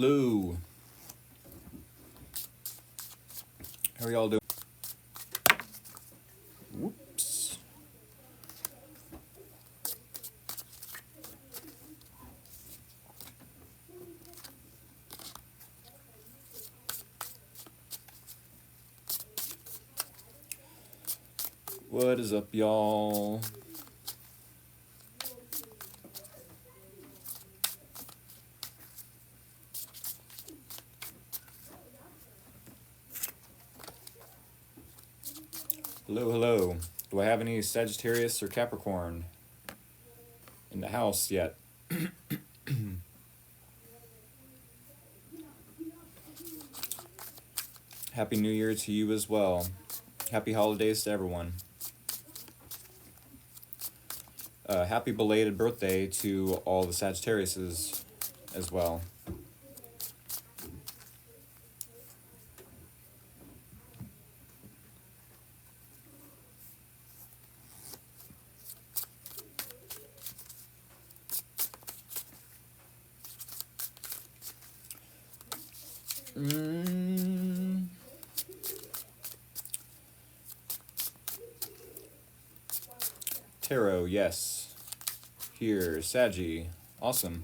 Hello. How are y'all doing? Whoops. What is up, y'all? Hello, hello. Do I have any Sagittarius or Capricorn in the house yet? Happy New Year to you as well. Happy holidays to everyone. Happy belated birthday to all the Sagittariuses as well. Tarot, yes. Here, Saggie. Awesome.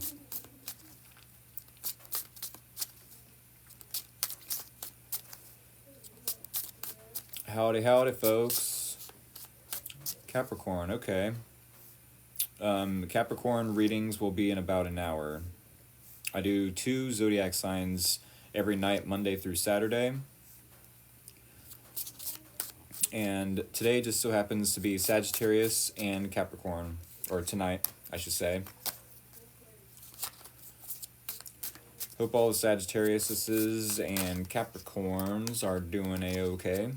Howdy, howdy, folks. Capricorn, okay. Capricorn readings will be in about an hour. I do 2 zodiac signs every night, Monday through Saturday. And today just so happens to be Sagittarius and Capricorn. Or tonight, I should say. Hope all the Sagittariuses and Capricorns are doing a-okay.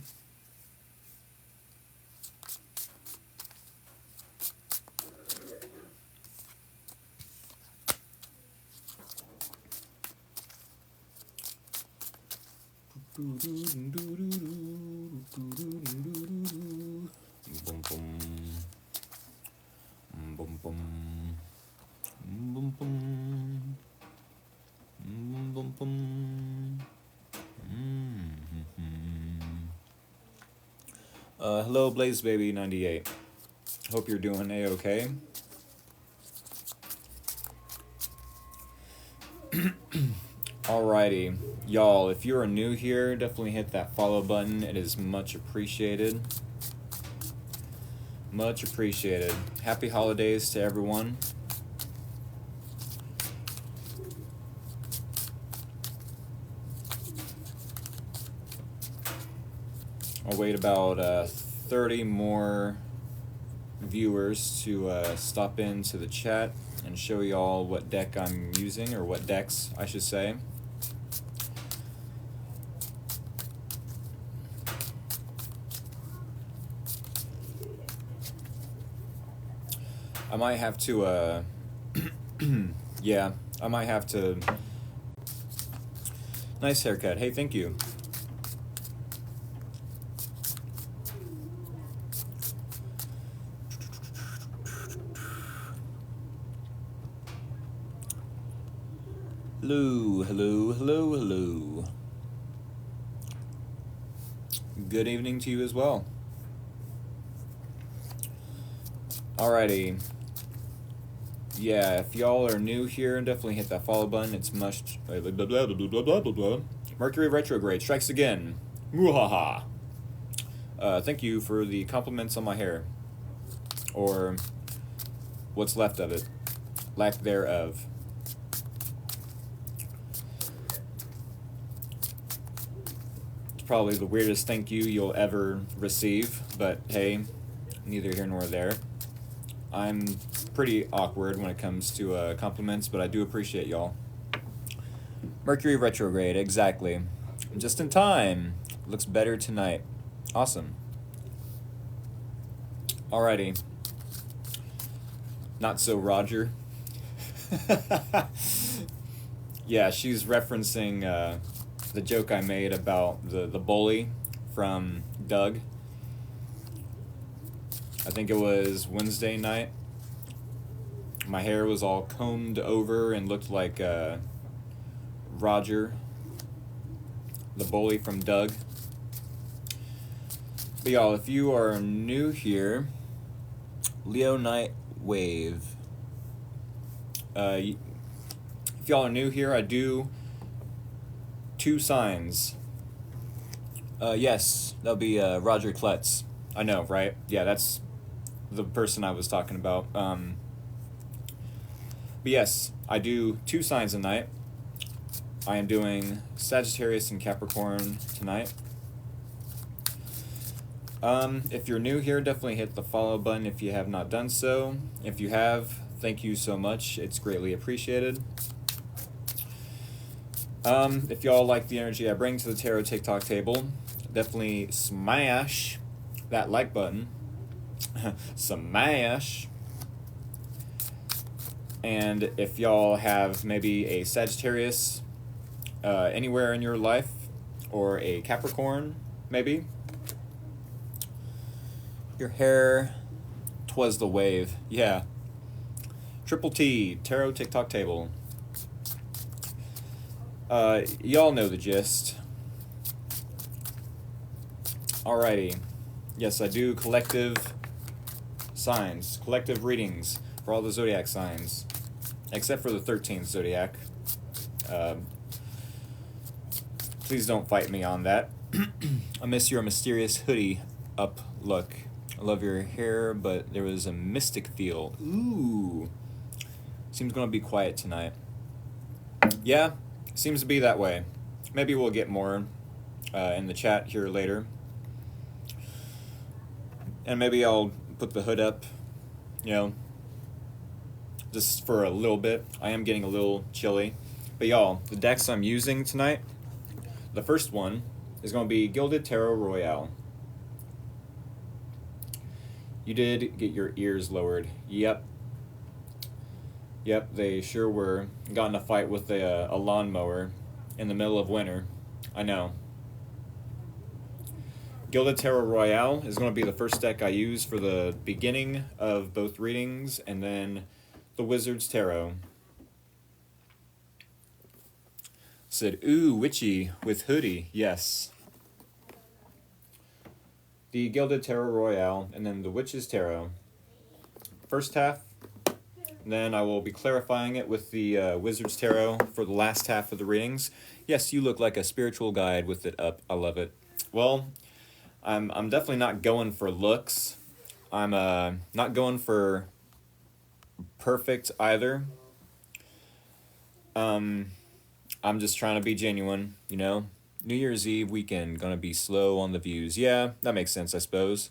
Boom, boom. Boom, boom. Boom, boom. Boom, boom. Hello, Blaze Baby 98. Hope you're doing a-okay. Alrighty, y'all, if you are new here, definitely hit that follow button. It is much appreciated. Much appreciated. Happy holidays to everyone. I'll wait about 30 more viewers to stop into the chat and show y'all what deck I'm using, or what decks, I should say. I might have to, yeah, I might have to. Nice haircut. Hey, thank you. Hello, hello, hello, hello. Good evening to you as well. Alrighty. Yeah, if y'all are new here, definitely hit that follow button. It's much... Mercury retrograde strikes again. Muhaha. Thank you for the compliments on my hair. Or what's left of it. Lack thereof. It's probably the weirdest thank you you'll ever receive, but hey, neither here nor there. I'm pretty awkward when it comes to compliments, but I do appreciate y'all. Mercury retrograde, exactly. Just in time. Looks better tonight. Awesome. Alrighty. Not so Roger. Yeah, she's referencing the joke I made about the bully from Doug. I think it was Wednesday night. My hair was all combed over and looked like Roger, the bully from Doug. But y'all, if you are new here, Leo Night Wave. If y'all are new here, I do 2 signs. Yes, that'll be Roger Klutz. I know, right? Yeah, that's the person I was talking about. But yes, I do 2 signs a night. I am doing Sagittarius and Capricorn tonight. If you're new here, definitely hit the follow button if you have not done so. If you have, thank you so much. It's greatly appreciated. If y'all like the energy I bring to the tarot TikTok table, definitely smash that like button. Smash. And if y'all have maybe a Sagittarius anywhere in your life, or a Capricorn, maybe, your hair, 'twas the wave. Yeah. Triple T, Tarot TikTok table. Y'all know the gist. Alrighty. Yes, I do collective signs, collective readings for all the zodiac signs, except for the 13th zodiac. Please don't fight me on that. I miss your mysterious hoodie up look. I love your hair, but there was a mystic feel. Ooh. Seems gonna be quiet tonight. Yeah, seems to be that way. Maybe we'll get more in the chat here later. And maybe I'll put the hood up, you know, just for a little bit. I am getting a little chilly. But y'all, the decks I'm using tonight, the first one is going to be Gilded Tarot Royale. You did get your ears lowered. Yep. Yep, they sure were. Got in a fight with a lawnmower in the middle of winter. I know. Gilded Tarot Royale is going to be the first deck I use for the beginning of both readings, and then the Wizard's Tarot. Said, ooh, witchy with hoodie. Yes. The Gilded Tarot Royale, and then the Witch's Tarot. First half, then I will be clarifying it with the Wizard's Tarot for the last half of the readings. Yes, you look like a spiritual guide with it up. I love it. Well, I'm definitely not going for looks. I'm not going for perfect either. I'm just trying to be genuine, you know? New Year's Eve weekend, gonna be slow on the views. Yeah, that makes sense, I suppose.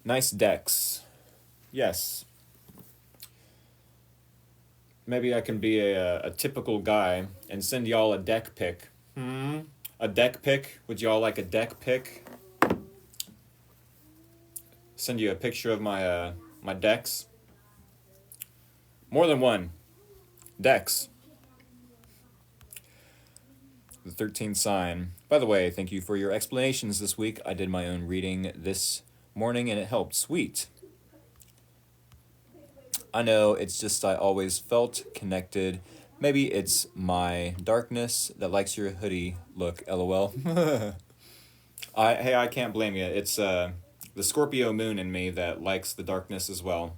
Nice decks. Yes. Maybe I can be a typical guy and send y'all a deck pick. A deck pick? Would y'all like a deck pick? Send you a picture of my my decks. More than one. Decks. The 13th sign. By the way, thank you for your explanations this week. I did my own reading this morning and it helped. Sweet. I know, it's just I always felt connected. Maybe it's my darkness that likes your hoodie look, lol. I can't blame you. It's the Scorpio moon in me that likes the darkness as well.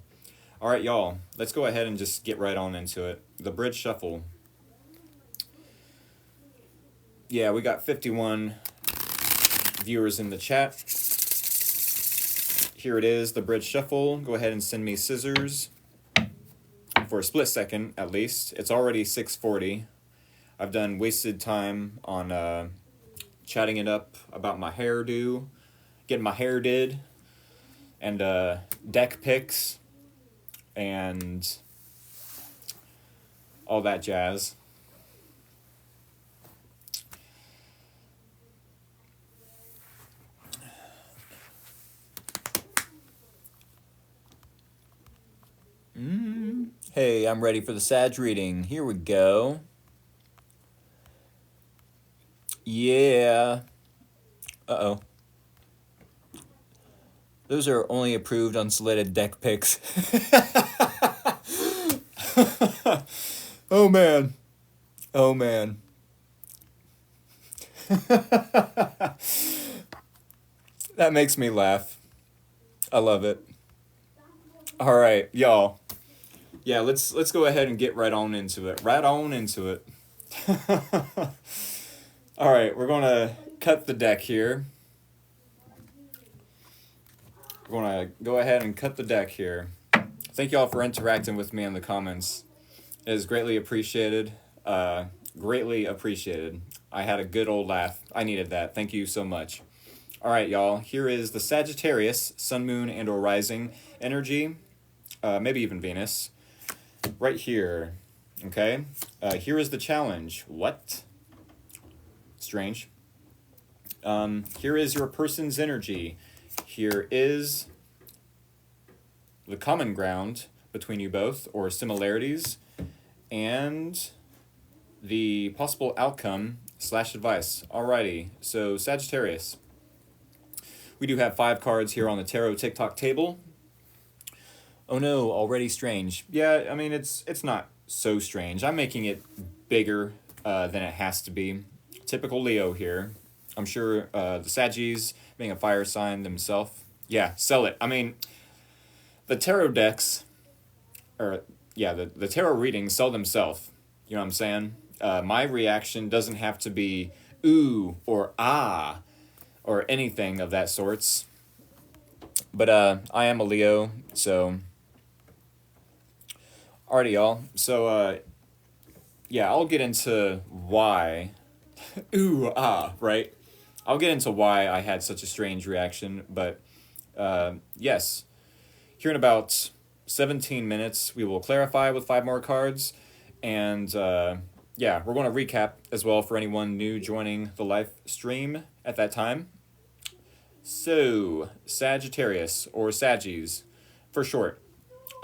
All right, y'all, let's go ahead and just get right on into it. The Bridge Shuffle. Yeah, we got 51 viewers in the chat. Here it is, the Bridge Shuffle. Go ahead and send me scissors. For a split second, at least. It's already 6:40. I've done wasted time on chatting it up about my hairdo, getting my hair did, and deck picks, and all that jazz. Hey, I'm ready for the Sag reading. Here we go. Yeah. Uh-oh. Those are only approved unsolicited deck picks. Oh, man. Oh man. That makes me laugh. I love it. All right, y'all. Yeah, let's go ahead and get right on into it. Right on into it. All right, we're going to cut the deck here. We're going to go ahead and cut the deck here. Thank y'all for interacting with me in the comments. It is greatly appreciated. Greatly appreciated. I had a good old laugh. I needed that. Thank you so much. All right, y'all. Here is the Sagittarius, Sun, Moon, and or Rising energy. Maybe even Venus. Right here. Okay? Here is the challenge. What? Strange. Here is your person's energy. Here is the common ground between you both, or similarities, and the possible outcome / advice. Alrighty, so Sagittarius. We do have 5 cards here on the tarot TikTok table. Oh no, already strange. Yeah, I mean, it's not so strange. I'm making it bigger than it has to be. Typical Leo here. I'm sure the Saggies, being a fire sign themselves. Yeah, sell it. I mean, the tarot decks, the tarot readings sell themselves. You know what I'm saying? My reaction doesn't have to be ooh or ah or anything of that sorts. But I am a Leo, so alrighty, y'all. So yeah, I'll get into why ooh ah, right? I'll get into why I had such a strange reaction, but yes, here in about 17 minutes, we will clarify with 5 more cards, and yeah, we're going to recap as well for anyone new joining the live stream at that time. So, Sagittarius, or Saggies, for short.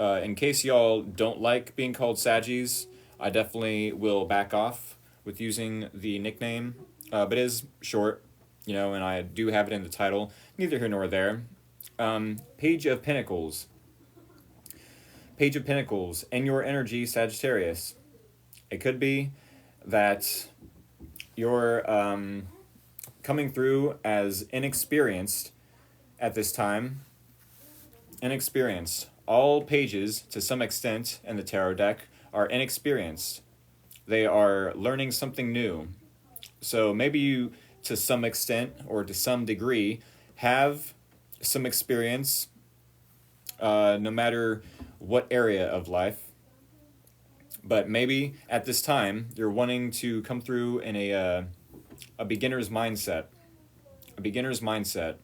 In case y'all don't like being called Saggies, I definitely will back off with using the nickname, but it is short, you know, and I do have it in the title. Neither here nor there. Page of Pentacles. Page of Pentacles, and your energy, Sagittarius. It could be that you're coming through as inexperienced at this time. Inexperienced. All pages, to some extent, in the tarot deck are inexperienced. They are learning something new. So maybe you, to some extent or to some degree, have some experience, no matter what area of life. But maybe at this time, you're wanting to come through in a beginner's mindset. A beginner's mindset.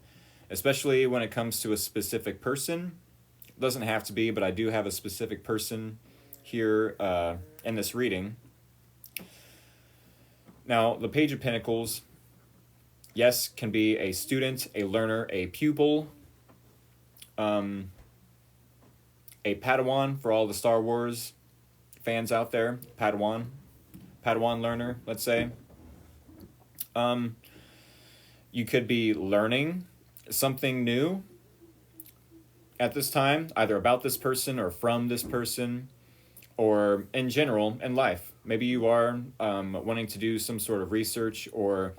Especially when it comes to a specific person. It doesn't have to be, but I do have a specific person here in this reading. Now, the Page of Pentacles, yes, can be a student, a learner, a pupil, a Padawan for all the Star Wars fans out there. Padawan learner, let's say. You could be learning something new at this time, either about this person or from this person, or in general in life. Maybe you are wanting to do some sort of research, or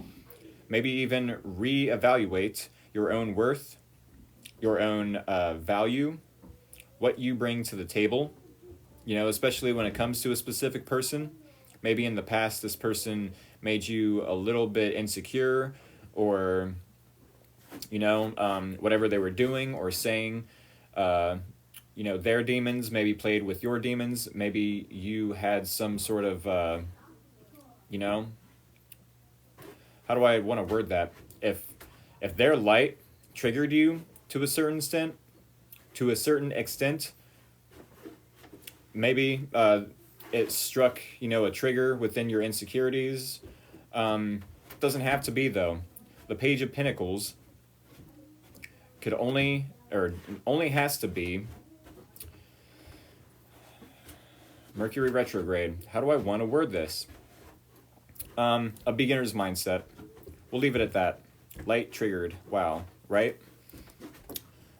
maybe even reevaluate your own worth, your own value, what you bring to the table, you know, especially when it comes to a specific person. Maybe in the past this person made you a little bit insecure, or, you know, whatever they were doing or saying, you know, their demons maybe played with your demons. Maybe you had some sort of, you know, how do I want to word that? If their light triggered you to a certain extent, maybe it struck, you know, a trigger within your insecurities. Doesn't have to be, though. The Page of Pentacles could only has to be Mercury retrograde. How do I want to word this? A beginner's mindset. We'll leave it at that. Light triggered. Wow. Right?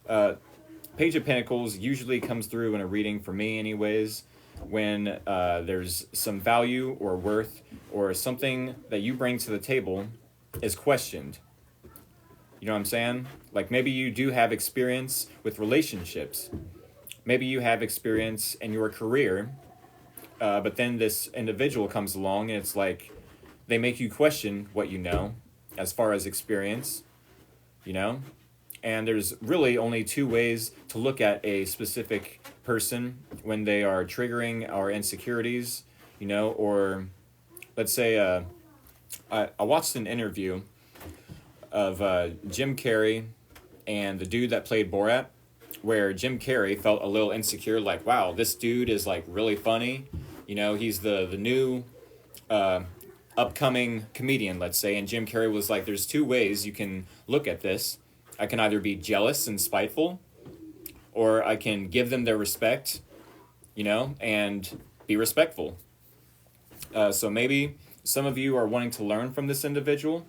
Page of Pentacles usually comes through in a reading, for me anyways, when there's some value or worth or something that you bring to the table is questioned. You know what I'm saying? Like maybe you do have experience with relationships. Maybe you have experience in your career, but then this individual comes along and it's like they make you question what you know as far as experience, you know? And there's really only two ways to look at a specific person when they are triggering our insecurities, you know, or let's say I watched an interview of Jim Carrey and the dude that played Borat, where Jim Carrey felt a little insecure, like, wow, this dude is like really funny. You know, he's the new upcoming comedian, let's say, and Jim Carrey was like, there's two ways you can look at this. I can either be jealous and spiteful, or I can give them their respect, you know, and be respectful. So maybe some of you are wanting to learn from this individual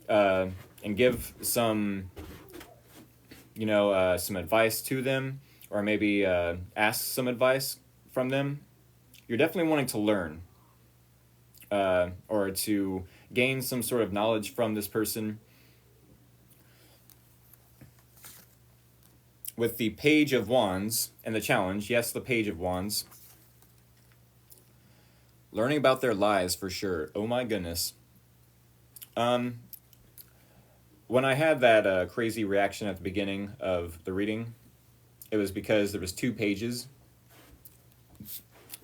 and give some, you know, some advice to them, or maybe ask some advice from them. You're definitely wanting to learn or to gain some sort of knowledge from this person. With the Page of Wands and the challenge, yes, the Page of Wands. Learning about their lies for sure. Oh my goodness. When I had that crazy reaction at the beginning of the reading, it was because there was 2 pages.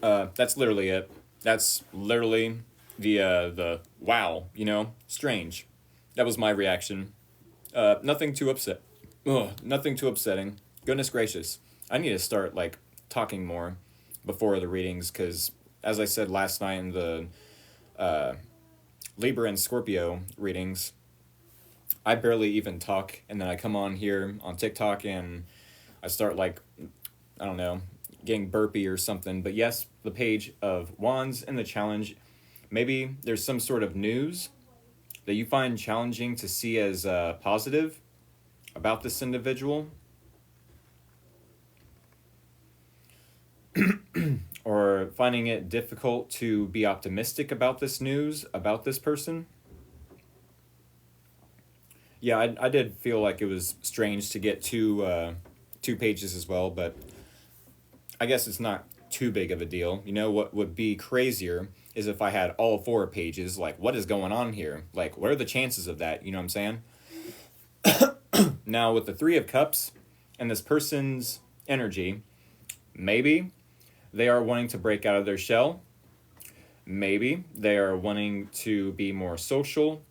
That's literally it. That's literally the wow, you know, strange. That was my reaction. Nothing too upset. Ugh, nothing too upsetting. Goodness gracious. I need to start, like, talking more before the readings, because, as I said last night in the Libra and Scorpio readings, I barely even talk, and then I come on here on TikTok and I start, like, I don't know, getting burpy or something. But yes, the Page of Wands and the challenge. Maybe there's some sort of news that you find challenging to see as positive about this individual, or finding it difficult to be optimistic about this news, about this person. Yeah, I did feel like it was strange to get 2 pages as well, but I guess it's not too big of a deal. You know, what would be crazier is if I had all 4 pages. Like, what is going on here? Like, what are the chances of that? You know what I'm saying? Now, with the 3 of Cups and this person's energy, maybe they are wanting to break out of their shell. Maybe they are wanting to be more social.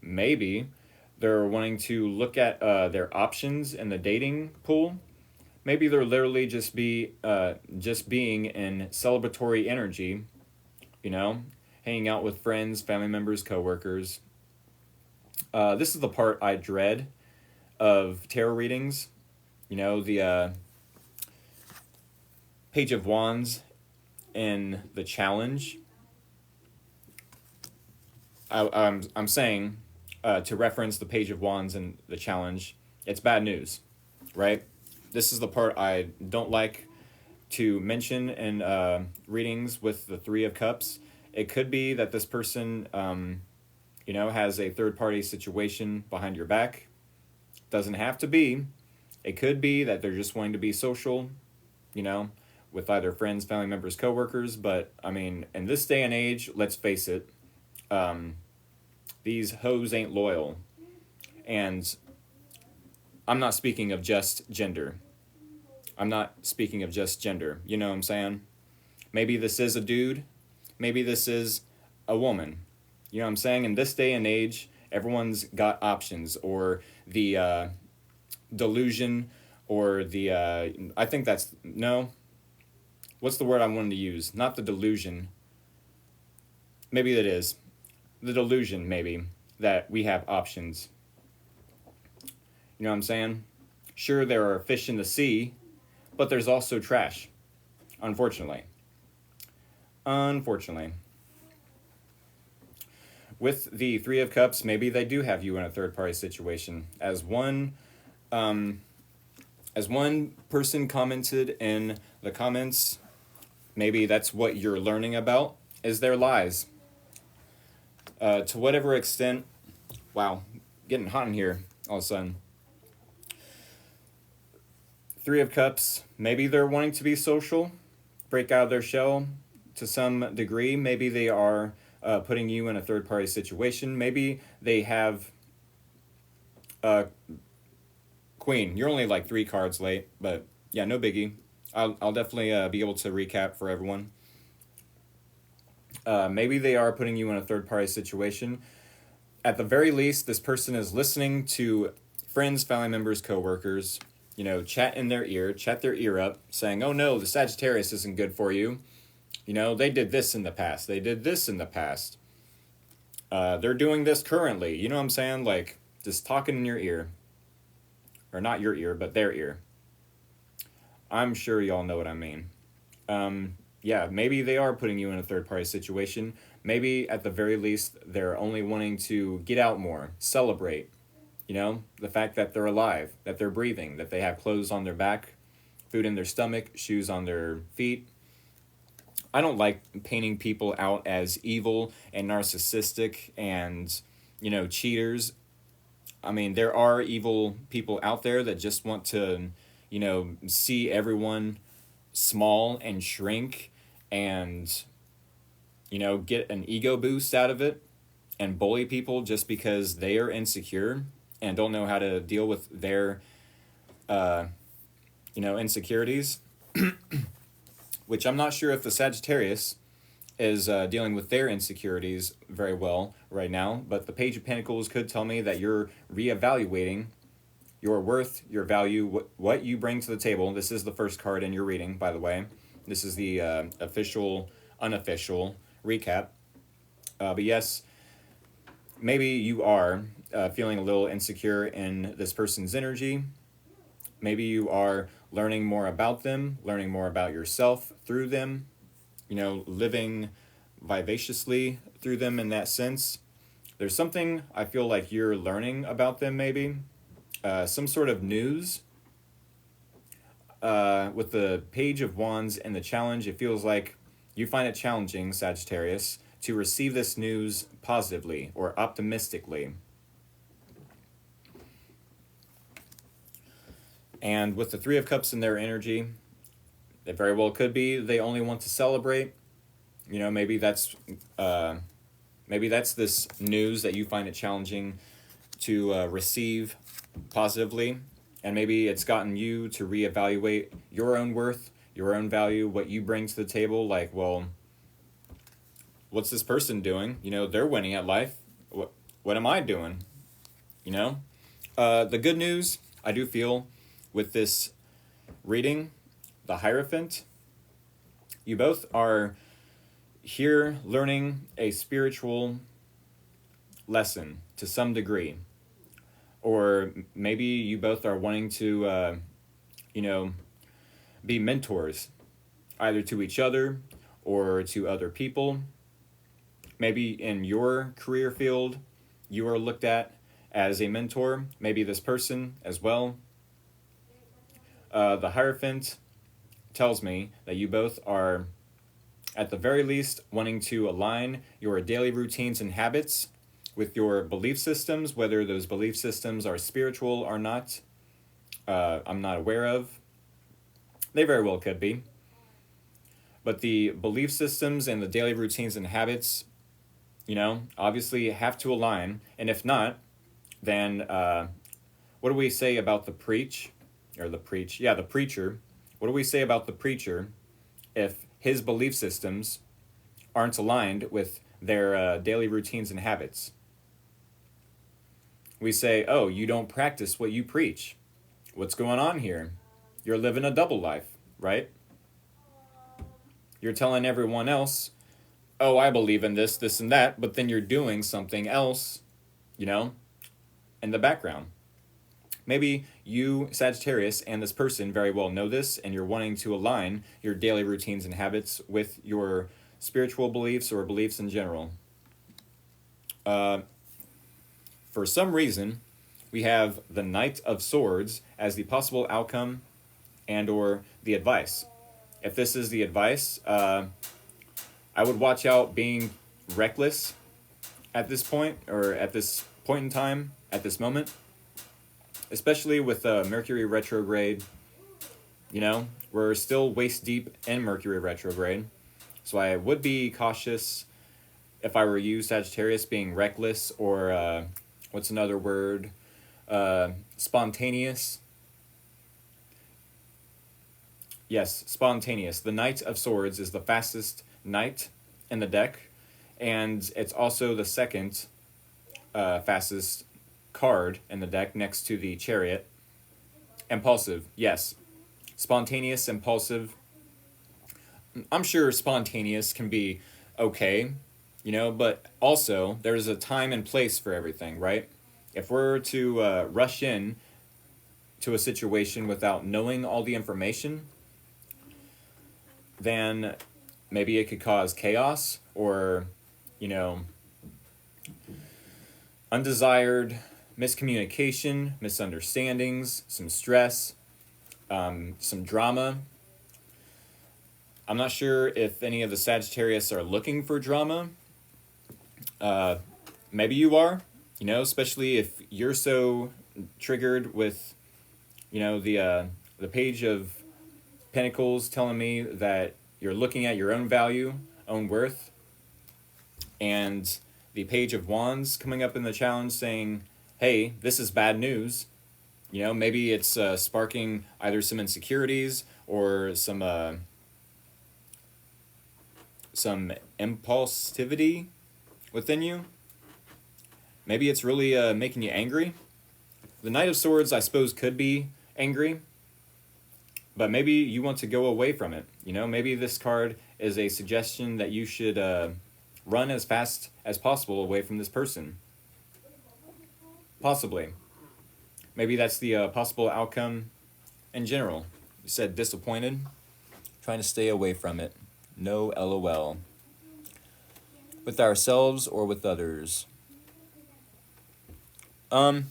Maybe they're wanting to look at their options in the dating pool. Maybe they're literally just being in celebratory energy, you know, hanging out with friends, family members, coworkers. This is the part I dread of tarot readings. You know, the Page of Wands in the challenge. I'm saying, to reference the Page of Wands and the challenge, it's bad news, right? This is the part I don't like to mention in readings with the 3 of Cups. It could be that this person, you know, has a third-party situation behind your back. Doesn't have to be. It could be that they're just wanting to be social, you know, with either friends, family members, coworkers. But, I mean, in this day and age, let's face it, these hoes ain't loyal. And I'm not speaking of just gender. I'm not speaking of just gender. You know what I'm saying? Maybe this is a dude. Maybe this is a woman. You know what I'm saying? In this day and age, everyone's got options, or the delusion, or the, I think that's, no. What's the word I wanted to use? Not the delusion. Maybe it is. The delusion, maybe, that we have options. You know what I'm saying? Sure, there are fish in the sea, but there's also trash, unfortunately. Unfortunately. With the 3 of Cups, maybe they do have you in a third-party situation as one As one person commented in the comments, maybe that's what you're learning about, is their lies. To whatever extent, wow, getting hot in here all of a sudden. Three of Cups, maybe they're wanting to be social, break out of their shell to some degree. Maybe they are putting you in a third party situation. Maybe they have Queen. You're only like 3 cards late, but yeah, no biggie. I'll definitely be able to recap for everyone. Maybe they are putting you in a third party situation. At the very least, this person is listening to friends, family members, coworkers, chat in their ear, chat their ear up, saying, oh no, the Sagittarius isn't good for you. They did this in the past. They did this in the past. They're doing this currently. You know what I'm saying? Like, just talking in your ear. Or not your ear, but their ear. I'm sure y'all know what I mean. Yeah, maybe they are putting you in a third-party situation. Maybe, at the very least, they're only wanting to get out more, celebrate. The fact that they're alive, that they're breathing, that they have clothes on their back, food in their stomach, shoes on their feet. I don't like painting people out as evil and narcissistic and, cheaters. I mean, there are evil people out there that just want to, see everyone small and shrink and, get an ego boost out of it and bully people just because they are insecure and don't know how to deal with their, insecurities. Which I'm not sure if the Sagittarius is dealing with their insecurities very well right now, but the Page of Pentacles could tell me that you're reevaluating your worth, your value, what you bring to the table. This is the first card in your reading, by the way. This is the official, unofficial recap. But yes, maybe you are feeling a little insecure in this person's energy. Maybe you are learning more about them, learning more about yourself through them, living vivaciously through them in that sense. There's something I feel like you're learning about them, maybe. Some sort of news. With the Page of Wands and the challenge, it feels like you find it challenging, Sagittarius, to receive this news positively or optimistically. And with the Three of Cups in their energy, it very well could be they only want to celebrate. Maybe that's this news that you find it challenging to receive positively. And maybe it's gotten you to reevaluate your own worth, your own value, what you bring to the table. Like, well, what's this person doing? They're winning at life. What am I doing? The good news, I do feel, with this reading, the Hierophant, you both are here learning a spiritual lesson to some degree. Or maybe you both are wanting to, be mentors, either to each other or to other people. Maybe in your career field, you are looked at as a mentor. Maybe this person as well. The Hierophant tells me that you both are, at the very least, wanting to align your daily routines and habits with your belief systems, whether those belief systems are spiritual or not. I'm not aware of. They very well could be. But the belief systems and the daily routines and habits, obviously have to align. And if not, then what do we say about the preacher? What do we say about the preacher if his belief systems aren't aligned with their daily routines and habits? We say, oh, you don't practice what you preach. What's going on here? You're living a double life, right? You're telling everyone else, oh, I believe in this, this, and that, but then you're doing something else, in the background. Maybe you, Sagittarius, and this person very well know this, and you're wanting to align your daily routines and habits with your spiritual beliefs or beliefs in general. For some reason, we have the Knight of Swords as the possible outcome and or the advice. If this is the advice, I would watch out being reckless at this point, or at this point in time, at this moment, especially with Mercury retrograde. We're still waist deep in Mercury retrograde, so I would be cautious if I were you, Sagittarius, being reckless or what's another word? Spontaneous. Yes, spontaneous. The Knight of Swords is the fastest knight in the deck, and it's also the second fastest card in the deck next to the Chariot. Impulsive, yes. Spontaneous, impulsive. I'm sure spontaneous can be okay, but also there's a time and place for everything, right? If we're to rush in to a situation without knowing all the information, then maybe it could cause chaos or, undesired miscommunication, misunderstandings, some stress, some drama. I'm not sure if any of the Sagittarius are looking for drama. Maybe you are, especially if you're so triggered with, the Page of Pentacles telling me that you're looking at your own value, own worth, and the Page of Wands coming up in the challenge saying, hey, this is bad news. Maybe it's sparking either some insecurities or some impulsivity within you. Maybe it's really making you angry. The Knight of Swords, I suppose, could be angry, but maybe you want to go away from it. Maybe this card is a suggestion that you should run as fast as possible away from this person. Possibly. Maybe that's the possible outcome in general. You said disappointed, trying to stay away from it. No LOL. With ourselves or with others. I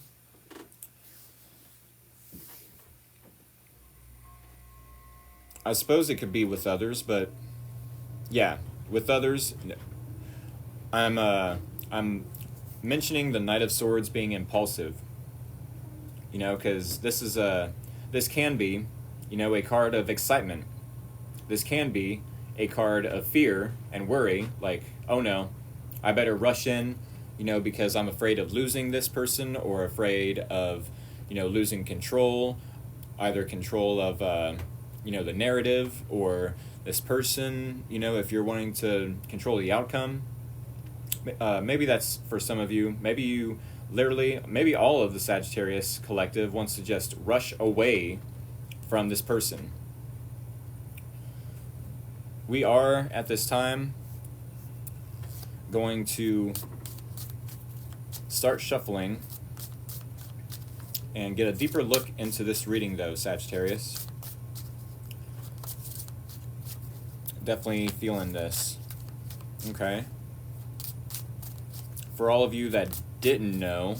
suppose it could be with others, but yeah, with others, I'm mentioning the Knight of Swords being impulsive. Because this can be, a card of excitement. This can be a card of fear and worry, like, oh no, I better rush in, because I'm afraid of losing this person or afraid of, losing control, either control of, the narrative or this person, if you're wanting to control the outcome. Maybe that's for some of you. Maybe you maybe all of the Sagittarius collective wants to just rush away from this person. We are, at this time, going to start shuffling and get a deeper look into this reading, though, Sagittarius. Definitely feeling this. Okay. For all of you that didn't know,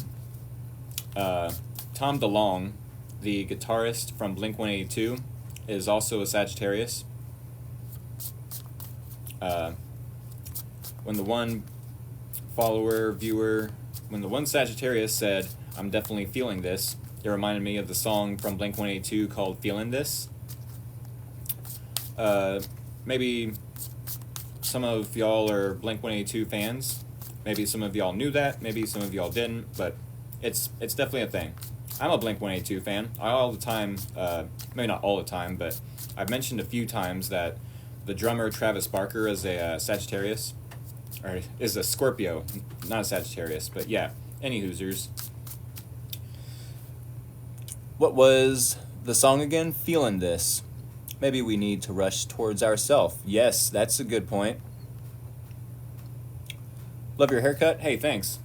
Tom DeLonge, the guitarist from Blink-182, is also a Sagittarius. When the one Sagittarius said, I'm definitely feeling this, it reminded me of the song from Blink-182 called Feeling This. Maybe some of y'all are Blink-182 fans. Maybe some of y'all knew that, maybe some of y'all didn't, but it's definitely a thing. I'm a Blink-182 fan. All the time, maybe not all the time, but I've mentioned a few times that the drummer Travis Barker is a Sagittarius, or is a Scorpio, not a Sagittarius, but yeah, any Hoosers. What was the song again? Feeling This. Maybe we need to rush towards ourself. Yes, that's a good point. Love your haircut? Hey, thanks.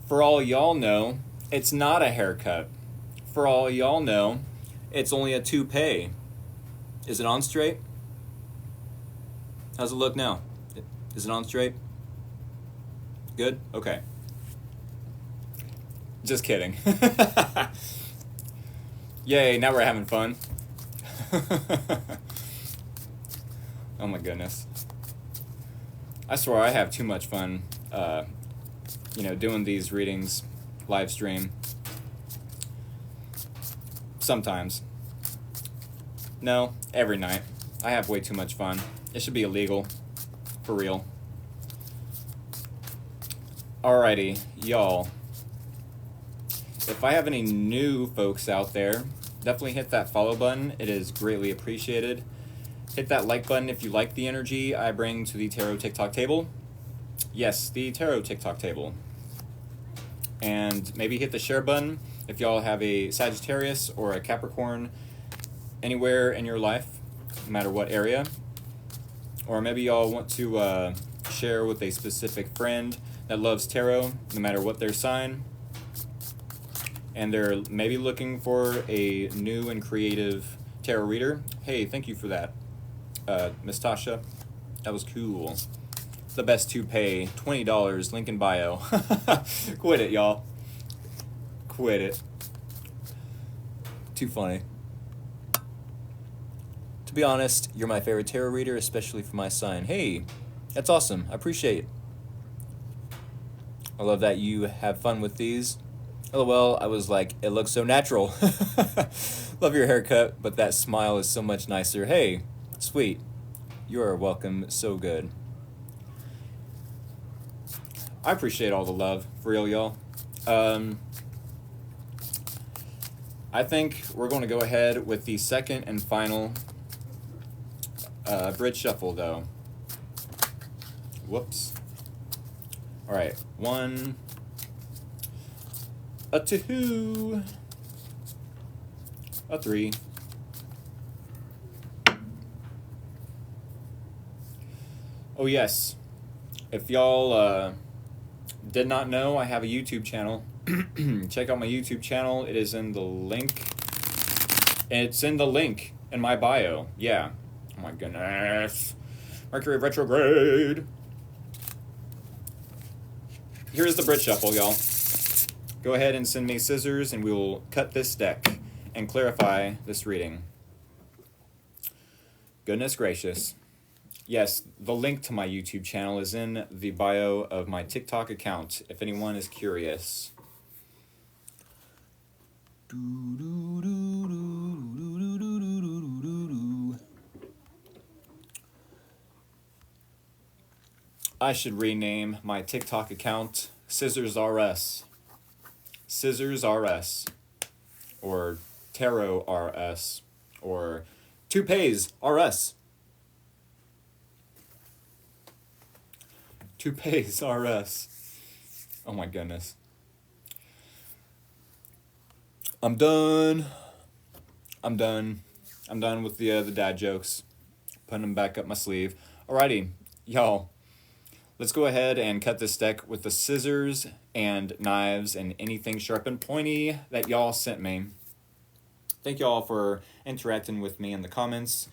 For all y'all know, it's not a haircut. For all y'all know, it's only a toupee. Is it on straight? How's it look now? Is it on straight? Good? Okay. Just kidding. Yay, now we're having fun. Oh my goodness. I swear I have too much fun, doing these readings live stream. Sometimes. No, every night. I have way too much fun. It should be illegal. For real. Alrighty, y'all. If I have any new folks out there, definitely hit that follow button. It is greatly appreciated. Hit that like button if you like the energy I bring to the Tarot TikTok table. Yes, the Tarot TikTok table. And maybe hit the share button if y'all have a Sagittarius or a Capricorn anywhere in your life, no matter what area. Or maybe y'all want to share with a specific friend that loves tarot, no matter what their sign. And they're maybe looking for a new and creative tarot reader. Hey, thank you for that, Miss Tasha. That was cool. The best to pay, $20, link in bio. Quit it, y'all. Quit it. Too funny. To be honest, you're my favorite tarot reader, especially for my sign. Hey, that's awesome. I appreciate it. I love that you have fun with these. LOL, I was like, it looks so natural. Love your haircut, but that smile is so much nicer. Hey, sweet. You are welcome. So good. I appreciate all the love, for real, y'all. I think we're going to go ahead with the second and final bridge shuffle, though. Whoops. All right, 1, a 2, a 3, oh yes, if y'all did not know, I have a YouTube channel. Check out my YouTube channel. It is in the link. It's in the link in my bio. Yeah. Oh my goodness. Mercury retrograde. Here's the bridge shuffle, y'all. Go ahead and send me scissors and we will cut this deck and clarify this reading. Goodness gracious. Yes, the link to my YouTube channel is in the bio of my TikTok account, if anyone is curious. I should rename my TikTok account Scissors RS. Scissors RS. Or Tarot RS. Or Toupees RS. Toupees RS. Oh my goodness. I'm done. I'm done with the dad jokes. Putting them back up my sleeve. Alrighty, y'all. Let's go ahead and cut this deck with the scissors and knives and anything sharp and pointy that y'all sent me. Thank y'all for interacting with me in the comments.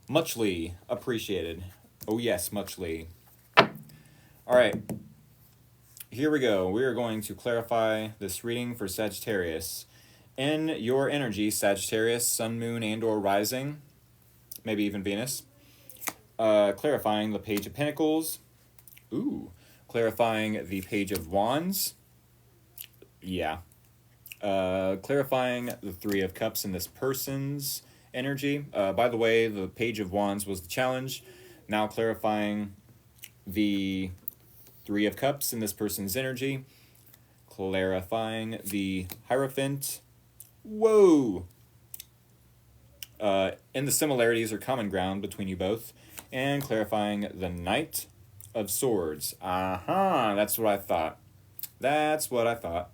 Muchly appreciated. Oh yes, muchly. Alright, here we go. We are going to clarify this reading for Sagittarius. In your energy, Sagittarius, Sun, Moon, and or Rising, maybe even Venus, clarifying the Page of Pentacles. Ooh, clarifying the Page of Wands. Yeah. Clarifying the Three of Cups in this person's energy. By the way, the Page of Wands was the challenge. Now clarifying the Three of Cups in this person's energy. Clarifying the Hierophant. Whoa! In the similarities or common ground between you both. And clarifying the Knight of Swords. That's what I thought. That's what I thought.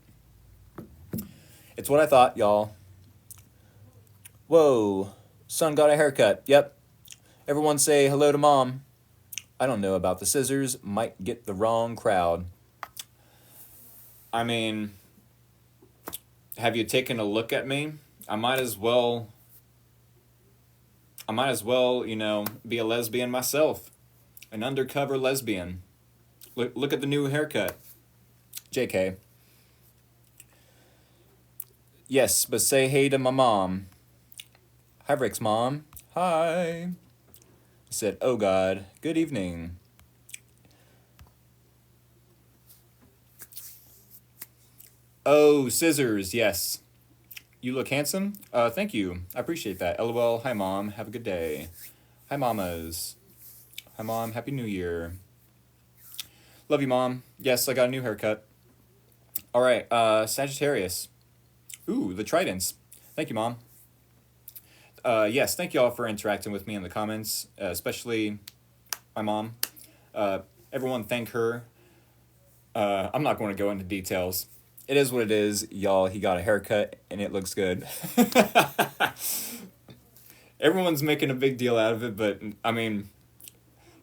It's what I thought, y'all. Whoa. Son got a haircut. Yep. Everyone say hello to mom. I don't know about the scissors. Might get the wrong crowd. I mean, have you taken a look at me? I might as well, be a lesbian myself. An undercover lesbian. Look at the new haircut. JK. Yes, but say hey to my mom. Hi, Rick's mom. Hi. I said, oh God, good evening. Oh, scissors, yes. You look handsome? Thank you. I appreciate that. LOL, hi mom, have a good day. Hi mamas. Hi mom, happy new year. Love you mom. Yes, I got a new haircut. Alright, Sagittarius. Ooh, the tridents. Thank you mom. Yes, thank you all for interacting with me in the comments, especially my mom. Uh, Everyone thank her. I'm not going to go into details. It is what it is, y'all. He got a haircut and it looks good. Everyone's making a big deal out of it, but I mean,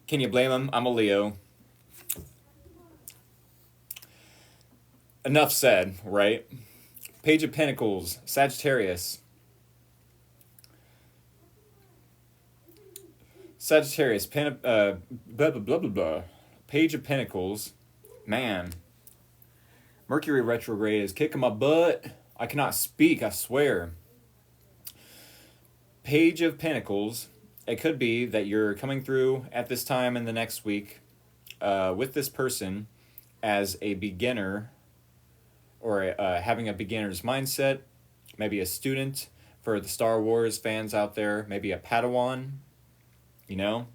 can you blame him? I'm a Leo. Enough said, right? Page of Pentacles, Sagittarius. Sagittarius, blah, blah, blah, blah, blah. Page of Pentacles. Man. Mercury retrograde is kicking my butt. I cannot speak, I swear. Page of Pentacles. It could be that you're coming through at this time in the next week with this person as a beginner or having a beginner's mindset, maybe a student for the Star Wars fans out there, maybe a Padawan, you know?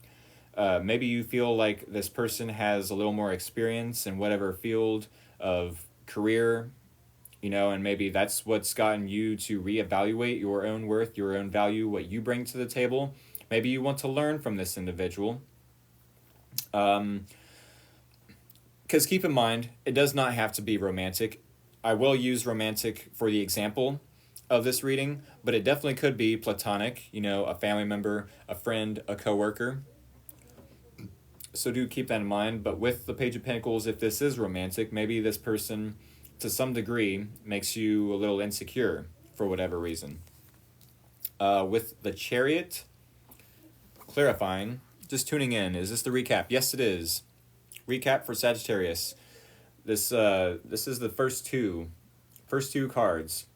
Maybe you feel like this person has a little more experience in whatever field of career, you know, and maybe that's what's gotten you to reevaluate your own worth, your own value, what you bring to the table. Maybe you want to learn from this individual. Because keep in mind, it does not have to be romantic. I will use romantic for the example of this reading, but it definitely could be platonic, you know, a family member, a friend, a coworker. So do keep that in mind. But with the Page of Pentacles, if this is romantic, maybe this person, to some degree, makes you a little insecure for whatever reason. With the Chariot, clarifying, just tuning in. Is this the recap? Yes, it is. Recap for Sagittarius. This is the first two cards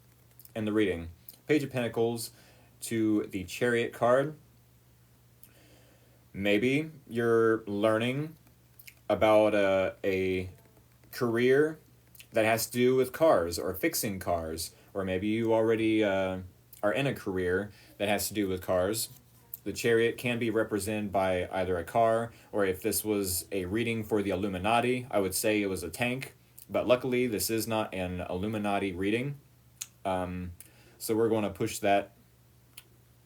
in the reading. Page of Pentacles to the Chariot card. Maybe you're learning about a career that has to do with cars or fixing cars, or maybe you already are in a career that has to do with cars. The Chariot can be represented by either a car, or if this was a reading for the Illuminati, I would say it was a tank. But luckily, this is not an Illuminati reading. So we're going to push that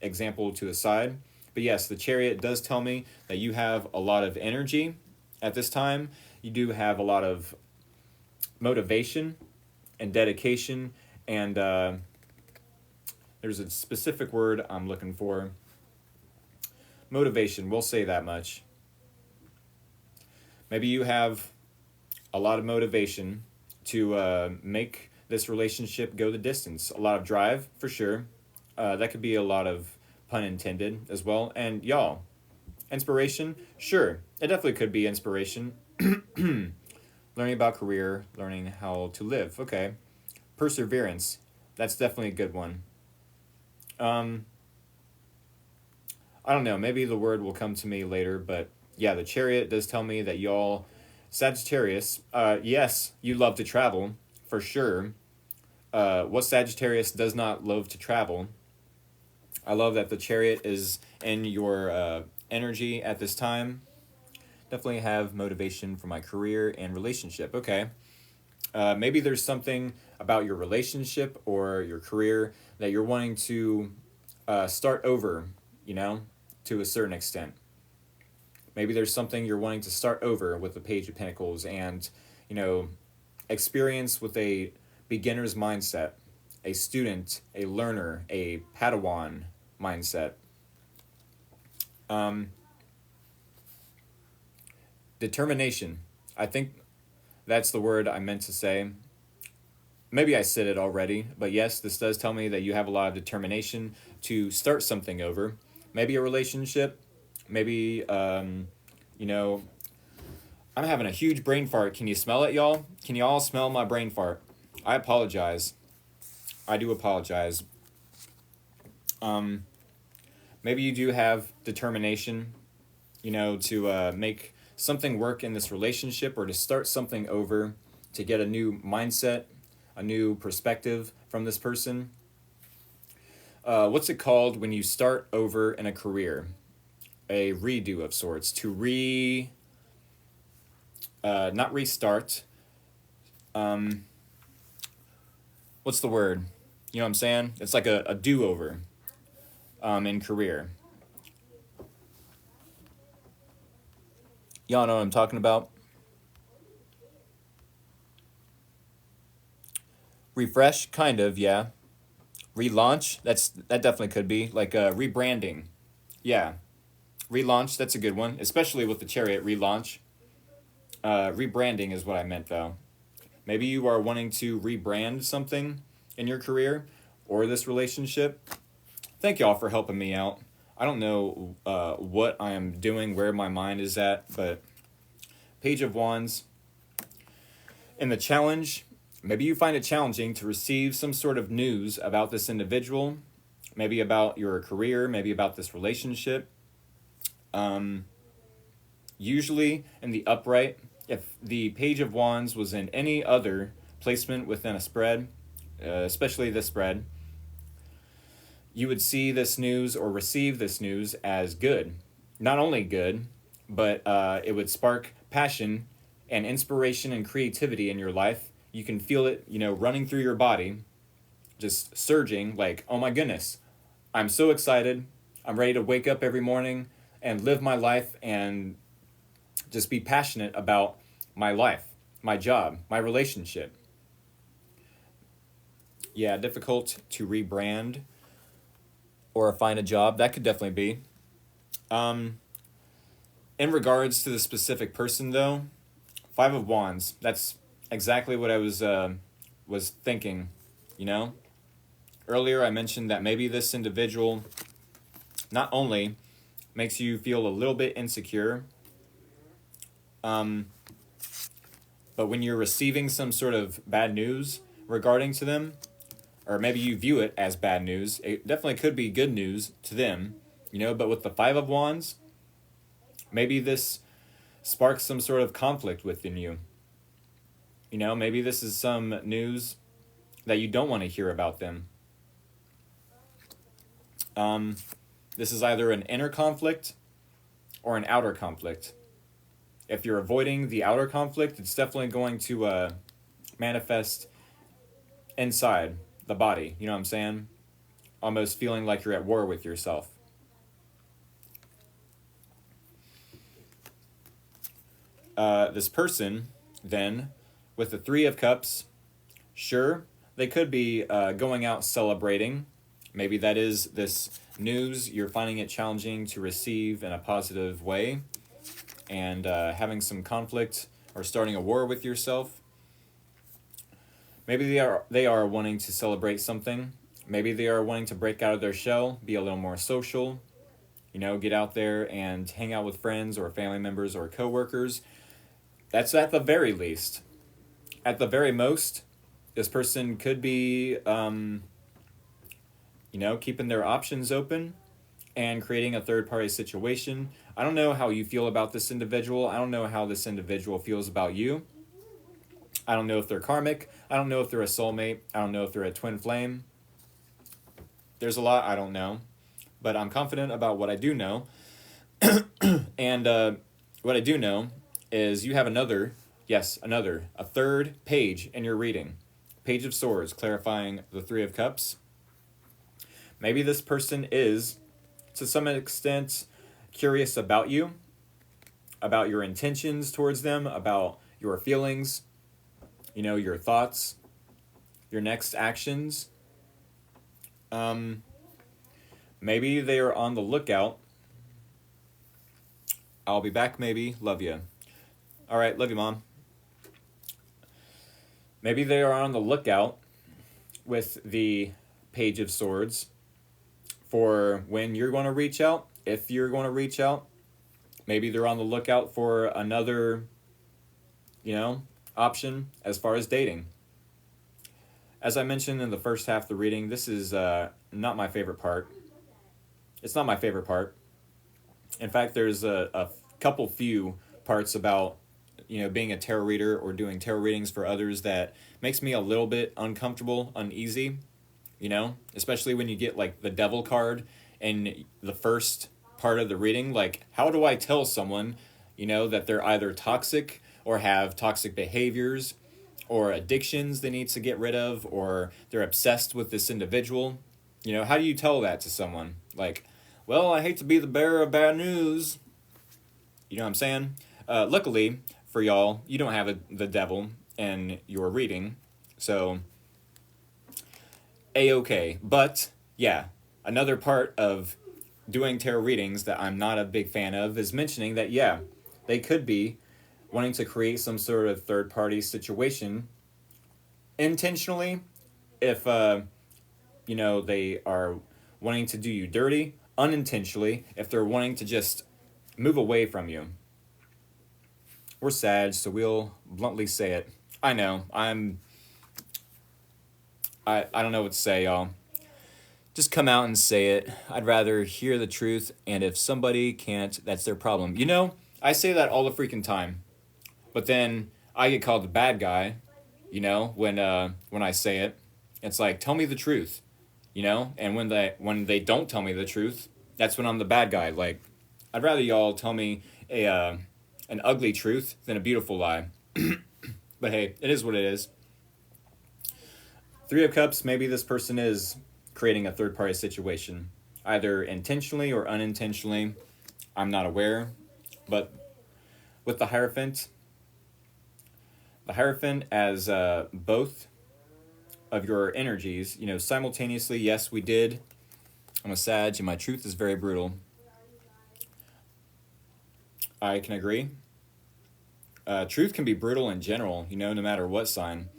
example to the side. But yes, the Chariot does tell me that you have a lot of energy at this time. You do have a lot of motivation and dedication, and there's a specific word I'm looking for. Motivation, we'll say that much. Maybe you have a lot of motivation to make this relationship go the distance. A lot of drive, for sure. That could be a lot of pun intended as well. And y'all, inspiration, sure. It definitely could be inspiration. Learning about career, learning how to live. Okay. Perseverance, that's definitely a good one. I don't know, maybe the word will come to me later, but yeah, the Chariot does tell me that y'all, Sagittarius, yes, you love to travel, for sure. What Sagittarius does not love to travel? I love that the Chariot is in your energy at this time. Definitely have motivation for my career and relationship. Okay. Maybe there's something about your relationship or your career that you're wanting to start over, you know, to a certain extent. Maybe there's something you're wanting to start over with the Page of Pentacles and, you know, experience with a beginner's mindset, a student, a learner, a Padawan mindset. Determination. I think that's the word I meant to say. Maybe I said it already, but yes, this does tell me that you have a lot of determination to start something over. Maybe a relationship, maybe, you know, I'm having a huge brain fart. Can you smell it, y'all? Can you all smell my brain fart? I apologize. I do apologize. Um, Maybe you do have determination, to make something work in this relationship or to start something over, to get a new mindset, a new perspective from this person. What's it called when you start over in a career? A redo of sorts. Not restart. Um, what's the word? You know what I'm saying? It's like a do over in career. Y'all know what I'm talking about? Refresh, kind of, yeah. Relaunch, that definitely could be. Like rebranding. Yeah. Relaunch, that's a good one, especially with the Chariot relaunch. Rebranding is what I meant, though. Maybe you are wanting to rebrand something in your career or this relationship. Thank y'all for helping me out. I don't know what I am doing, where my mind is at, but Page of Wands. In the challenge, maybe you find it challenging to receive some sort of news about this individual, maybe about your career, maybe about this relationship. Usually in the upright, if the Page of Wands was in any other placement within a spread, especially this spread, you would see this news or receive this news as good. Not only good, but it would spark passion and inspiration and creativity in your life. You can feel it, running through your body, just surging like, oh my goodness, I'm so excited. I'm ready to wake up every morning and live my life and just be passionate about my life, my job, my relationship. Yeah, difficult to rebrand or find a job. That could definitely be. In regards to the specific person, though, Five of Wands. That's exactly what I was thinking. Earlier I mentioned that maybe this individual not only makes you feel a little bit insecure, but when you're receiving some sort of bad news regarding to them, or maybe you view it as bad news, it definitely could be good news to them, but with the Five of Wands, maybe this sparks some sort of conflict within you. Maybe this is some news that you don't want to hear about them. This is either an inner conflict or an outer conflict. If you're avoiding the outer conflict, it's definitely going to manifest inside the body. You know what I'm saying? Almost feeling like you're at war with yourself. This person, then, with the Three of Cups, sure, they could be going out celebrating. Maybe that is this news you're finding it challenging to receive in a positive way, and having some conflict or starting a war with yourself. Maybe they are wanting to celebrate something. Maybe they are wanting to break out of their shell, be a little more social, get out there and hang out with friends or family members or coworkers. That's at the very least. At the very most, this person could be, keeping their options open and creating a third-party situation. I don't know how you feel about this individual. I don't know how this individual feels about you. I don't know if they're karmic. I don't know if they're a soulmate. I don't know if they're a twin flame. There's a lot I don't know. But I'm confident about what I do know. And what I do know is you have a third page in your reading. Page of Swords, clarifying the Three of Cups. Maybe this person is, to some extent, curious about you, about your intentions towards them, about your feelings, your thoughts, your next actions. Maybe they are on the lookout. I'll be back, maybe. Love you. All right, love you, Mom. Maybe they are on the lookout with the Page of Swords for when you're going to reach out, if you're going to reach out. Maybe they're on the lookout for another, option as far as dating. As I mentioned in the first half of the reading, this is not my favorite part. It's not my favorite part. In fact, there's a couple few parts about being a tarot reader or doing tarot readings for others that makes me a little bit uncomfortable, uneasy. Especially when you get like the devil card in the first part of the reading. Like, how do I tell someone, that they're either toxic or have toxic behaviors or addictions they need to get rid of, or they're obsessed with this individual? How do you tell that to someone? Like, well, I hate to be the bearer of bad news. You know what I'm saying? Luckily for y'all, you don't have the devil in your reading, so A-okay. But, yeah, another part of doing tarot readings that I'm not a big fan of is mentioning that, yeah, they could be wanting to create some sort of third-party situation intentionally if, they are wanting to do you dirty, unintentionally if they're wanting to just move away from you. We're Sag, so we'll bluntly say it. I know, I don't know what to say, y'all. Just come out and say it. I'd rather hear the truth, and if somebody can't, that's their problem. I say that all the freaking time, but then I get called the bad guy, when I say it. It's like, tell me the truth, and when they don't tell me the truth, that's when I'm the bad guy. Like, I'd rather y'all tell me an ugly truth than a beautiful lie. But hey, it is what it is. Three of Cups, maybe this person is creating a third-party situation, either intentionally or unintentionally. I'm not aware. But with the Hierophant as both of your energies, simultaneously, yes, we did. I'm a Sag, and my truth is very brutal. I can agree. Truth can be brutal in general, no matter what sign.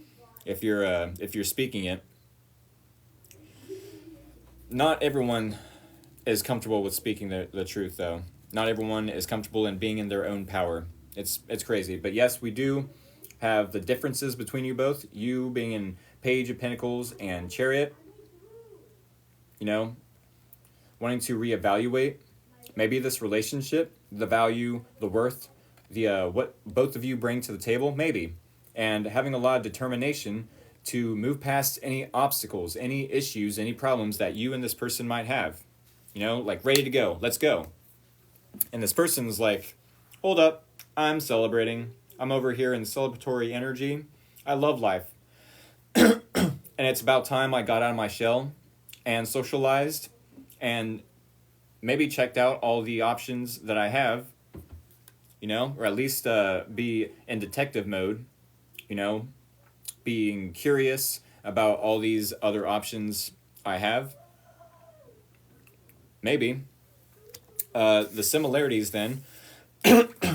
If you're speaking it, not everyone is comfortable with speaking the truth, though. Not everyone is comfortable in being in their own power. It's crazy. But yes, we do have the differences between you both. You being in Page of Pentacles and Chariot, wanting to reevaluate maybe this relationship, the value, the worth, the what both of you bring to the table, maybe. And having a lot of determination to move past any obstacles, any issues, any problems that you and this person might have. Like, ready to go. Let's go. And this person's like, hold up. I'm celebrating. I'm over here in celebratory energy. I love life. And it's about time I got out of my shell and socialized and maybe checked out all the options that I have, or at least be in detective mode, being curious about all these other options I have. Maybe. The similarities then,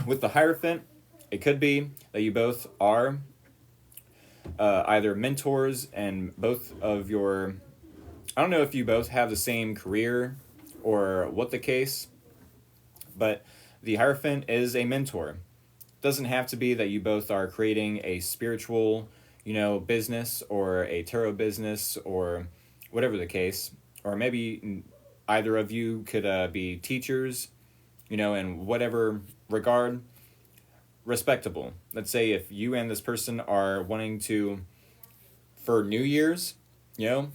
with the Hierophant, it could be that you both are either mentors and both of your... I don't know if you both have the same career or what the case, but the Hierophant is a mentor. Doesn't have to be that you both are creating a spiritual, business or a tarot business or whatever the case. Or maybe either of you could be teachers, in whatever regard. Respectable. Let's say if you and this person are wanting to, for New Year's, new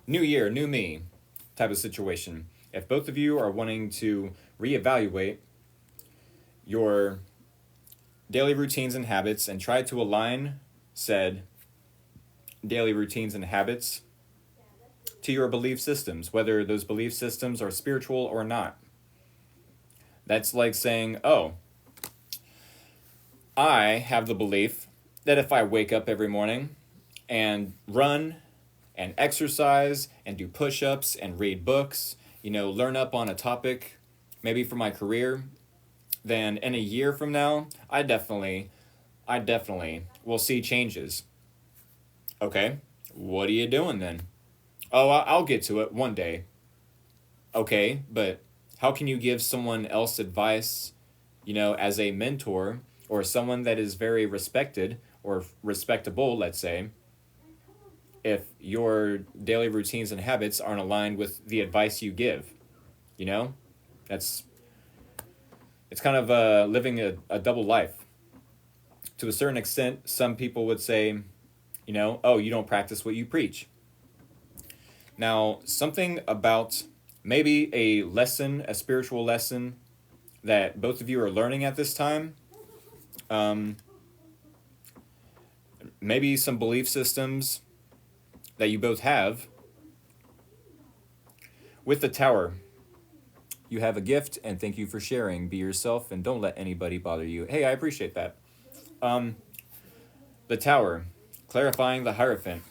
year, new me type of situation. If both of you are wanting to reevaluate your daily routines and habits and try to align said daily routines and habits to your belief systems, whether those belief systems are spiritual or not. That's like saying, oh, I have the belief that if I wake up every morning and run and exercise and do push-ups and read books, learn up on a topic, maybe for my career, then in a year from now, I definitely will see changes. Okay, what are you doing then? Oh, I'll get to it one day. Okay, but how can you give someone else advice, as a mentor or someone that is very respected or respectable, let's say, if your daily routines and habits aren't aligned with the advice you give. You know, that's it's kind of living a double life. To a certain extent, some people would say, oh, you don't practice what you preach. Now, something about maybe a lesson, a spiritual lesson that both of you are learning at this time, um, maybe some belief systems that you both have. With the Tower, you have a gift, and thank you for sharing. Be yourself and don't let anybody bother you. Hey, I appreciate that. Um, the Tower, clarifying the Hierophant.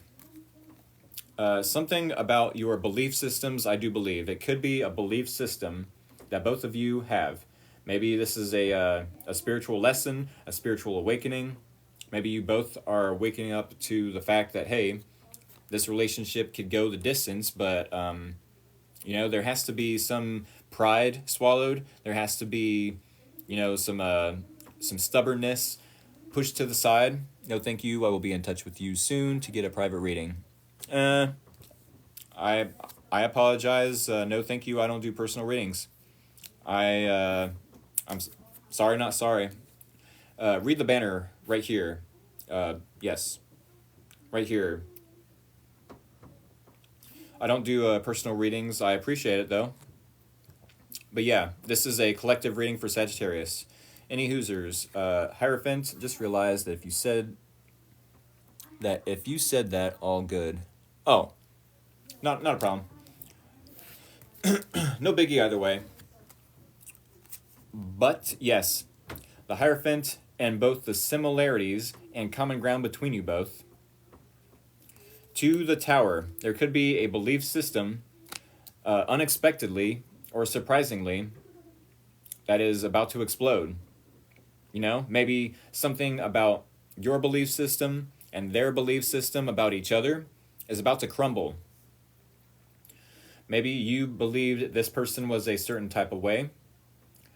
Something about your belief systems, I do believe. It could be a belief system that both of you have. Maybe this is a spiritual lesson, a spiritual awakening. Maybe you both are waking up to the fact that, hey, this relationship could go the distance, but, there has to be some pride swallowed. There has to be, some stubbornness pushed to the side. No, thank you. I will be in touch with you soon to get a private reading. I apologize. No, thank you. I don't do personal readings. I'm sorry, not sorry. Read the banner right here. Yes, right here. I don't do personal readings. I appreciate it though. But yeah, this is a collective reading for Sagittarius. Any Hoosers, Hierophant, just realized that if you said that, all good. Oh, not a problem. No biggie either way. But yes, the Hierophant and both the similarities and common ground between you both. To the Tower, there could be a belief system, unexpectedly or surprisingly, that is about to explode. Maybe something about your belief system and their belief system about each other is about to crumble. Maybe you believed this person was a certain type of way.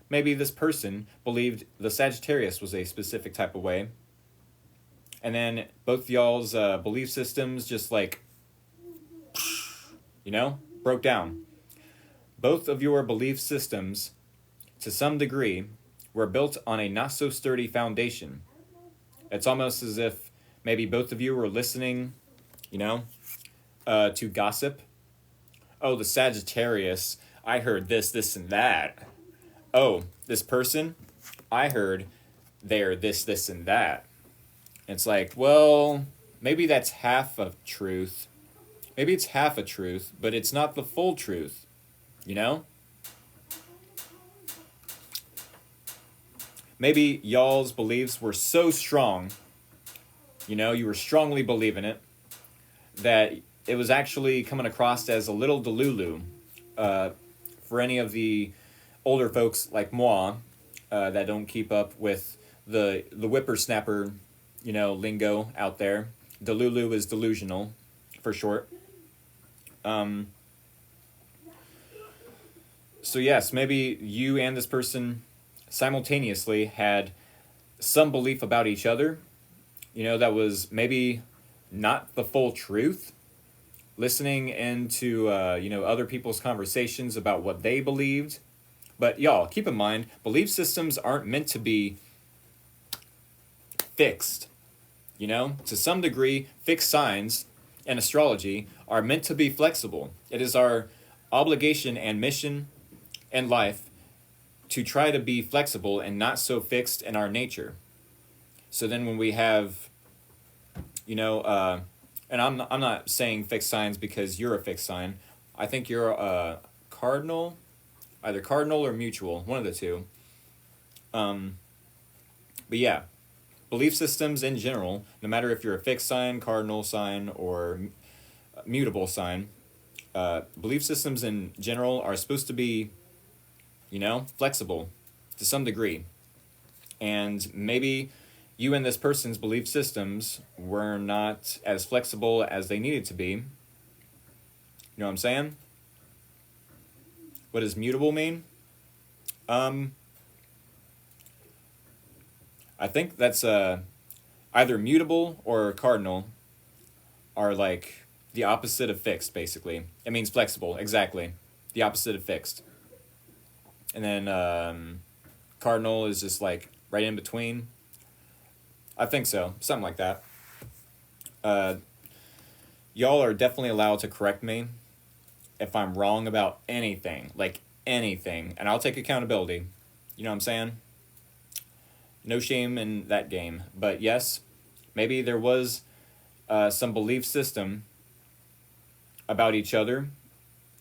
Maybe this person believed the Sagittarius was a specific type of way. And then both y'all's belief systems just broke down. Both of your belief systems, to some degree, were built on a not so sturdy foundation. It's almost as if maybe both of you were listening, to gossip. Oh, the Sagittarius, I heard this, and that. Oh, this person, I heard they're this, and that. It's like, well, maybe that's half of truth. Maybe it's half a truth, but it's not the full truth, Maybe y'all's beliefs were so strong, you were strongly believing it, that it was actually coming across as a little delulu. For any of the older folks like moi that don't keep up with the whippersnapper, lingo out there. Delulu is delusional, for short. So yes, maybe you and this person simultaneously had some belief about each other, that was maybe not the full truth. Listening into, other people's conversations about what they believed. But y'all, keep in mind, belief systems aren't meant to be fixed. To some degree, fixed signs and astrology are meant to be flexible. It is our obligation and mission in life to try to be flexible and not so fixed in our nature. So then when we have, and I'm not saying fixed signs because you're a fixed sign. I think you're a cardinal, either cardinal or mutual, one of the two. But yeah, belief systems in general, no matter if you're a fixed sign, cardinal sign, or mutable sign, belief systems in general are supposed to be, flexible to some degree. And maybe you and this person's belief systems were not as flexible as they needed to be. You know what I'm saying? What does mutable mean? I think that's either mutable or cardinal are like the opposite of fixed, basically. It means flexible, exactly. The opposite of fixed. And then cardinal is just like right in between. I think so. Something like that. Y'all are definitely allowed to correct me if I'm wrong about anything. Like anything. And I'll take accountability. You know what I'm saying? No shame in that game. But yes, maybe there was some belief system about each other.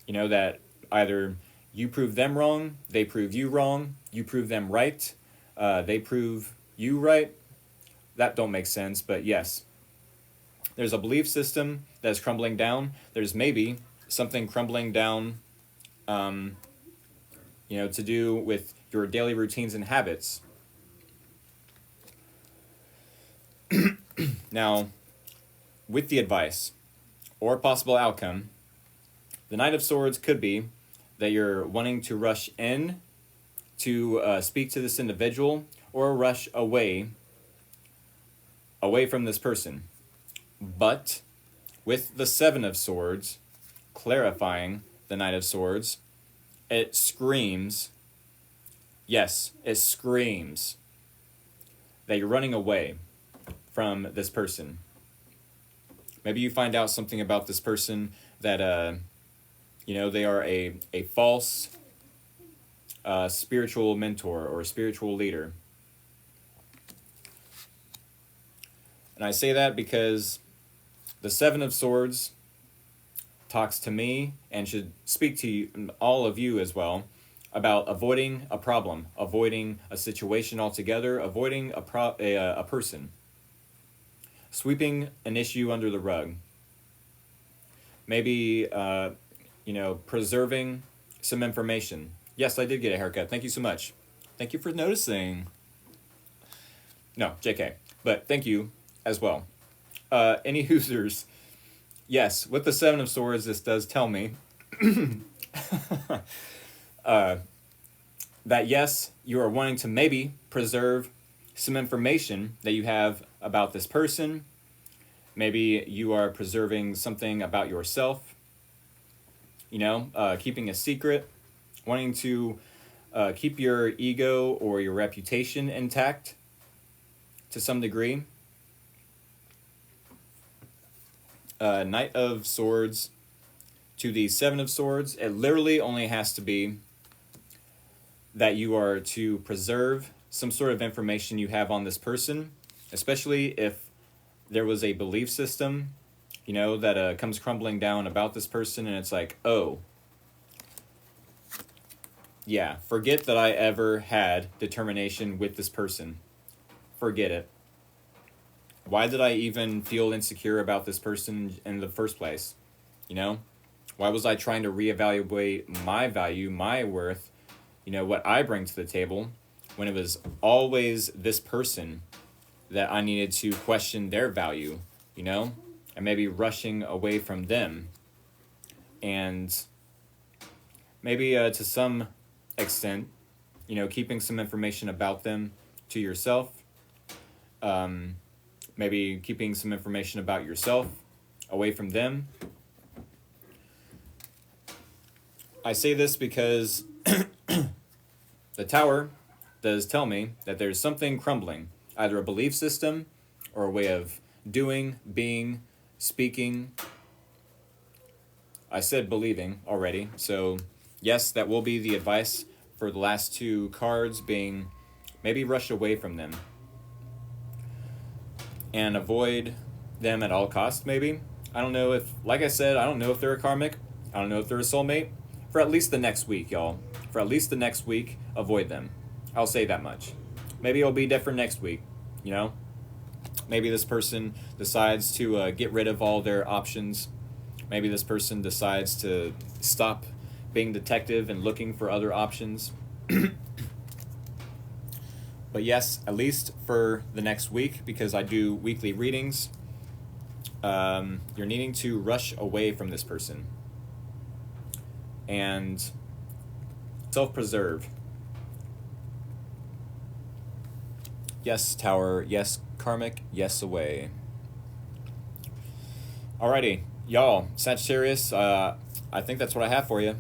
You know, that either you prove them wrong, they prove you wrong, you prove them right, they prove you right. That don't make sense, but yes. There's a belief system that is crumbling down. There's maybe something crumbling down, you know, to do with your daily routines and habits. Now, with the advice or possible outcome, the Knight of Swords could be that you're wanting to rush in to speak to this individual or rush away from this person. But with the Seven of Swords, clarifying the Knight of Swords, it screams, yes, it screams that you're running away from this person. Maybe you find out something about this person that, you know, they are a false spiritual mentor or spiritual leader. And I say that because the Seven of Swords talks to me and should speak to you, all of you as well, about avoiding a problem, avoiding a situation altogether, avoiding a person, sweeping an issue under the rug. Maybe, you know, preserving some information. Yes, I did get a haircut. Thank you so much. Thank you for noticing. No, JK. But thank you as well. Any Hoosers, yes, with the Seven of Swords, this does tell me that yes, you are wanting to maybe preserve some information that you have about this person. Maybe you are preserving something about yourself, you know, keeping a secret, wanting to keep your ego or your reputation intact to some degree. Knight of Swords to the Seven of Swords, it literally only has to be that you are to preserve some sort of information you have on this person, especially if there was a belief system, you know, that comes crumbling down about this person, and it's like, oh, yeah, forget that I ever had determination with this person. Forget it. Why did I even feel insecure about this person in the first place? You know? Why was I trying to reevaluate my value, my worth, you know, what I bring to the table, when it was always this person that I needed to question their value, you know? And maybe rushing away from them. And maybe to some extent, you know, keeping some information about them to yourself. Maybe keeping some information about yourself away from them. I say this because the Tower does tell me that there's something crumbling, either a belief system or a way of doing, being, speaking. I said believing already, so yes, that will be the advice for the last two cards, being maybe rush away from them and avoid them at all costs, maybe. I don't know if, like I said, I don't know if they're a karmic. I don't know if they're a soulmate. For at least the next week, y'all. For at least the next week, avoid them. I'll say that much. Maybe it'll be different next week, you know? Maybe this person decides to get rid of all their options. Maybe this person decides to stop being detective and looking for other options. But yes, at least for the next week, because I do weekly readings, you're needing to rush away from this person. And self-preserve. Yes, Tower. Yes, karmic. Yes, away. Alrighty. Y'all, Sagittarius, I think that's what I have for you.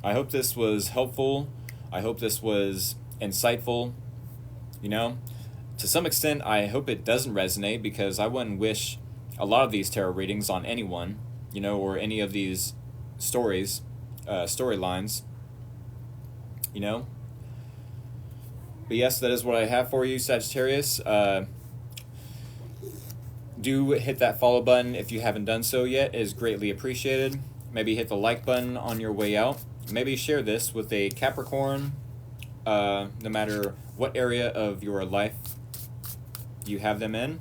I hope this was helpful. I hope this was insightful. You know, to some extent, I hope it doesn't resonate because I wouldn't wish a lot of these tarot readings on anyone, you know, or any of these storylines, you know. But yes, that is what I have for you, Sagittarius. Do hit that follow button if you haven't done so yet. It is greatly appreciated. Maybe hit the like button on your way out. Maybe share this with a Capricorn, no matter what area of your life you have them in.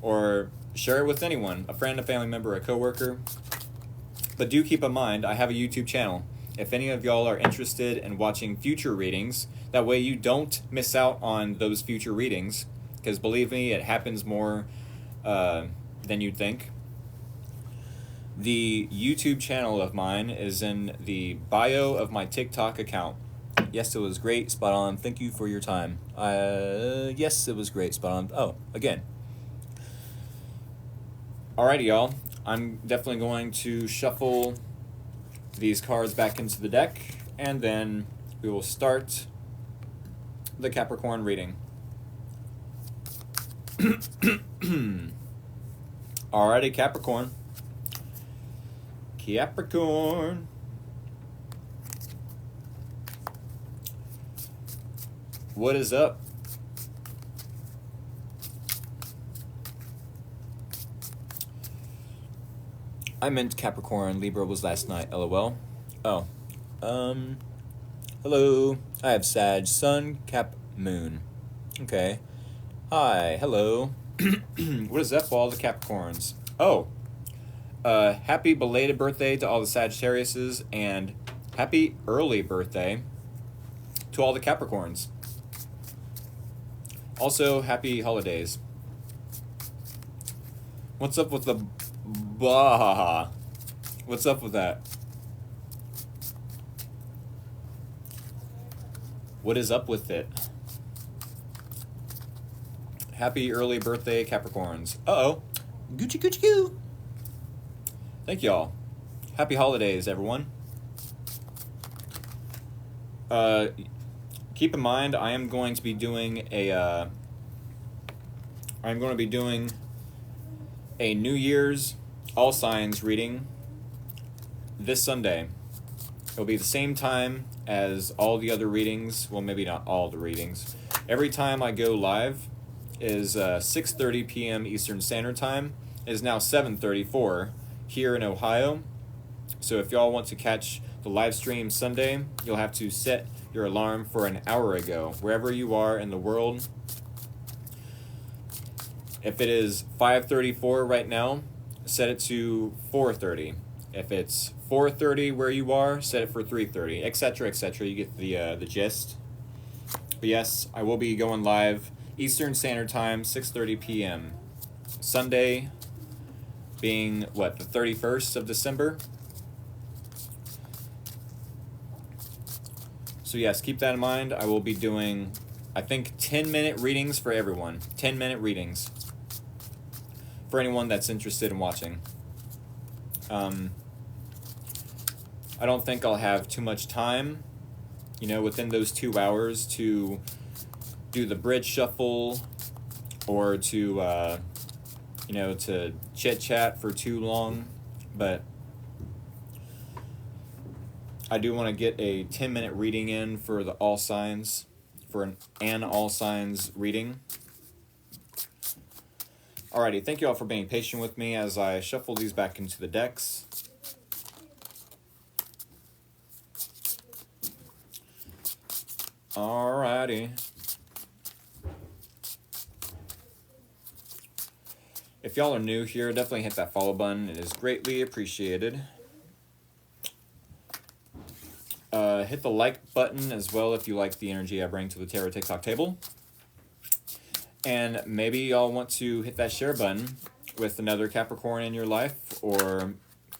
Or share it with anyone, a friend, a family member, a coworker. But do keep in mind, I have a YouTube channel. If any of y'all are interested in watching future readings, that way you don't miss out on those future readings. Because believe me, it happens more than you'd think. The YouTube channel of mine is in the bio of my TikTok account. Yes, it was great, spot on. Thank you for your time. Yes, it was great, spot on. Oh, again. Alrighty, y'all. I'm definitely going to shuffle these cards back into the deck, and then we will start the Capricorn reading. Alrighty, Capricorn. Capricorn. What is up? I meant Capricorn. Libra was last night. LOL. Oh. Hello. I have Sag, Sun, Cap, Moon. Okay. Hi. Hello. What is up for all the Capricorns? Oh. Happy belated birthday to all the Sagittariuses, and happy early birthday to all the Capricorns. Also, happy holidays. What's up with the blah? What's up with that? What is up with it? Happy early birthday, Capricorns. Uh-oh. Gucci, Gucci, goo. Thank y'all. Happy holidays, everyone. Keep in mind, I am going to be doing a New Year's all signs reading this Sunday. It'll be the same time as all the other readings. Well, maybe not all the readings. Every time I go live is 6:30 p.m. Eastern Standard Time. It is now 7:34 here in Ohio. So if y'all want to catch the live stream Sunday, you'll have to set your alarm for an hour ago, wherever you are in the world. If it is 5:34 right now, set it to 4:30. If it's 4:30 where you are, set it for 3:30, etc., etc. You get the gist. But yes, I will be going live Eastern Standard Time, 6:30 p.m. Sunday being, what, the 31st of December? So yes, keep that in mind. I will be doing, I think, 10-minute readings for everyone. 10-minute readings for anyone that's interested in watching. I don't think I'll have too much time, you know, within those 2 hours to do the bridge shuffle or to, you know, to chit-chat for too long. But I do want to get a 10-minute reading in for the all signs, for an all signs reading. Alrighty, thank you all for being patient with me as I shuffle these back into the decks. Alrighty. If y'all are new here, definitely hit that follow button. It is greatly appreciated. Hit the like button as well if you like the energy I bring to the Tarot TikTok table. And maybe y'all want to hit that share button with another Capricorn in your life, or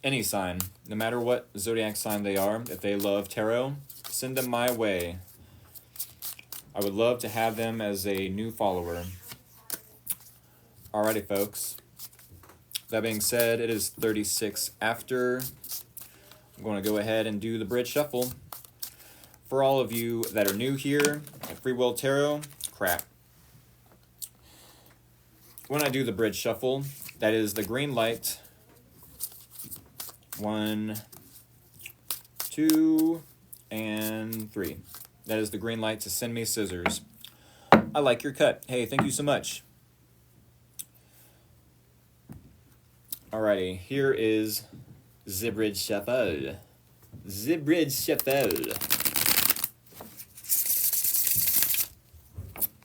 any sign, no matter what zodiac sign they are. If they love tarot, send them my way. I would love to have them as a new follower. Alrighty, folks. That being said, it is 36 after. I'm going to go ahead and do the bridge shuffle. For all of you that are new here at Free Will Tarot, crap. When I do the bridge shuffle, that is the green light. 1, 2, and 3. That is the green light to send me scissors. I like your cut. Hey, thank you so much. Alrighty, here is the bridge shuffle. The bridge shuffle.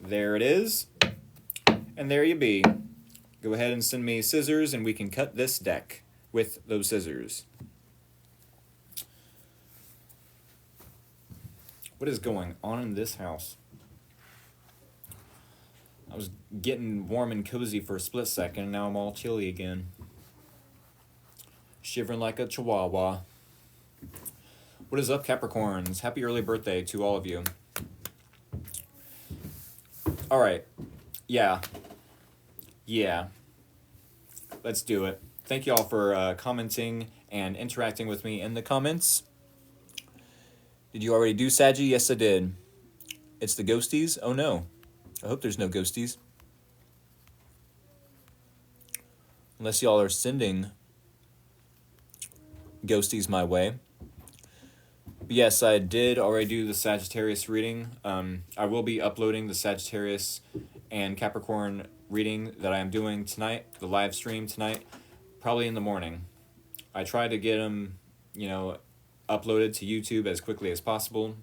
There it is. And there you be. Go ahead and send me scissors and we can cut this deck with those scissors. What is going on in this house? I was getting warm and cozy for a split second, and now I'm all chilly again. Shivering like a chihuahua. What is up, Capricorns? Happy early birthday to all of you. Alright. Yeah. Let's do it. Thank you all for commenting and interacting with me in the comments. Did you already do Saggie? Yes, I did. It's the ghosties? Oh, no. I hope there's no ghosties. Unless y'all are sending ghosties my way. But yes, I did already do the Sagittarius reading. I will be uploading the Sagittarius and Capricorn reading that I am doing tonight, the live stream tonight, probably in the morning. I try to get them, uploaded to YouTube as quickly as possible.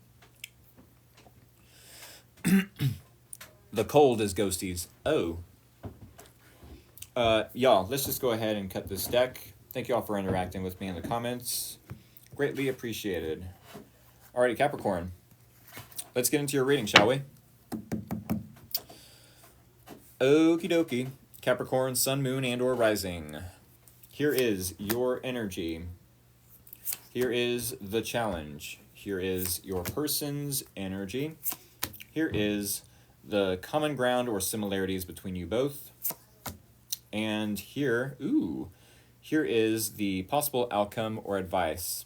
The cold is ghosties. Oh. Y'all, let's just go ahead and cut this deck. Thank you all for interacting with me in the comments. Greatly appreciated. Alrighty, Capricorn. Let's get into your reading, shall we? Okie dokie. Capricorn, Sun, Moon, and or Rising. Here is your energy. Here is the challenge. Here is your person's energy. Here is the common ground or similarities between you both. And here is the possible outcome or advice.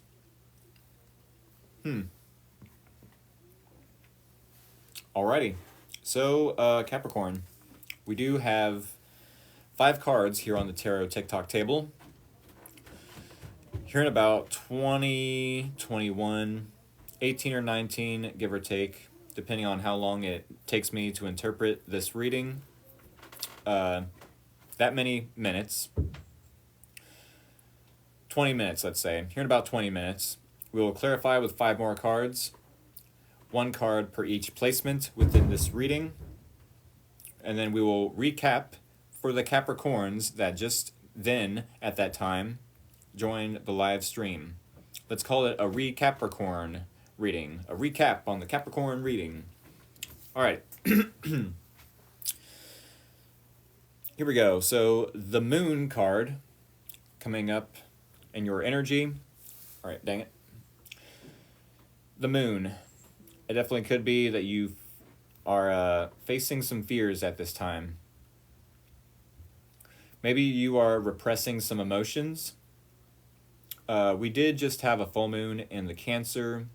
Alrighty. So, Capricorn, we do have 5 cards here on the Tarot TikTok table. Here in about 20, 21, 18 or 19, give or take, depending on how long it takes me to interpret this reading. That many minutes. 20 minutes, let's say. Here in about 20 minutes, we will clarify with 5 more cards. 1 card per each placement within this reading. And then we will recap for the Capricorns that just then, at that time, joined the live stream. Let's call it a Re-Capricorn reading. A recap on the Capricorn reading. Alright. Here we go. So, the Moon card coming up in your energy. Alright, dang it. The Moon. It definitely could be that you are facing some fears at this time. Maybe you are repressing some emotions. We did just have a full moon in the Cancer.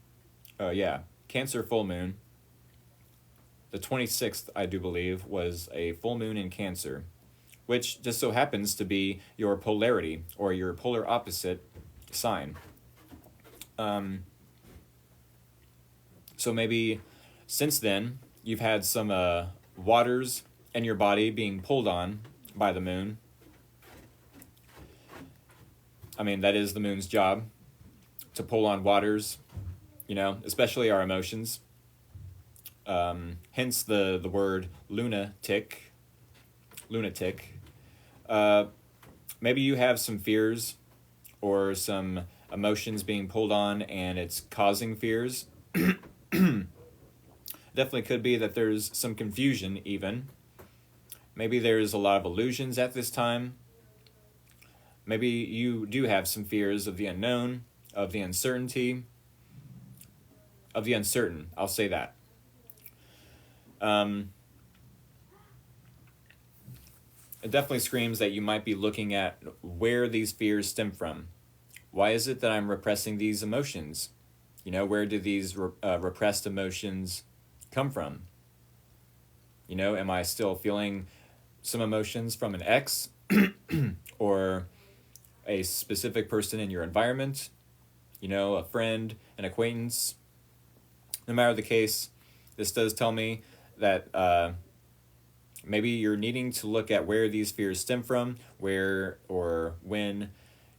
Cancer full moon. The 26th, I do believe, was a full moon in Cancer, which just so happens to be your polarity or your polar opposite sign. So maybe since then, you've had some waters in your body being pulled on by the moon. I mean, that is the moon's job, to pull on waters, especially our emotions. Hence the word lunatic. Maybe you have some fears or some emotions being pulled on and it's causing fears. Definitely could be that there's some confusion even. Maybe there's a lot of illusions at this time. Maybe you do have some fears of the unknown, of the uncertainty, of the uncertain. I'll say that. it definitely screams that you might be looking at where these fears stem from. Why is it that I'm repressing these emotions? You know, where do these repressed emotions come from? You know, am I still feeling some emotions from an ex or a specific person in your environment? You know, a friend, an acquaintance? No matter the case, this does tell me that maybe you're needing to look at where these fears stem from, where or when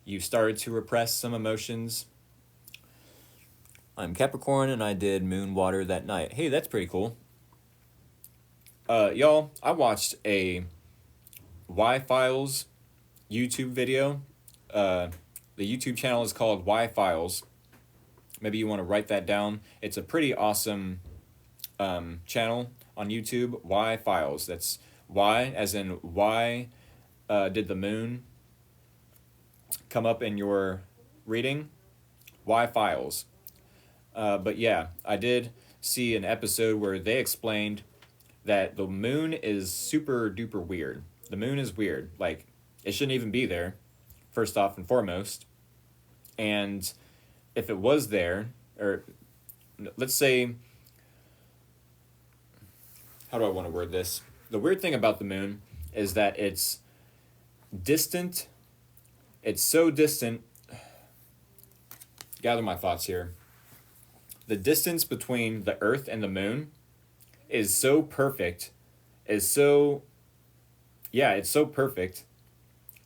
you started to repress some emotions. I'm Capricorn and I did moon water that night. Hey, that's pretty cool. Y'all, I watched a Y-Files YouTube video. The YouTube channel is called Y-Files. Maybe you want to write that down. It's a pretty awesome channel on YouTube. Y-Files. That's Y as in why did the moon come up in your reading? Y-Files. But yeah, I did see an episode where they explained that the moon is super duper weird. The moon is weird. Like, it shouldn't even be there, first off and foremost. And if it was there, or let's say, how do I want to word this? The weird thing about the moon is that it's distant. It's so distant. Gather my thoughts here. The distance between the Earth and the moon is so perfect, it's so perfect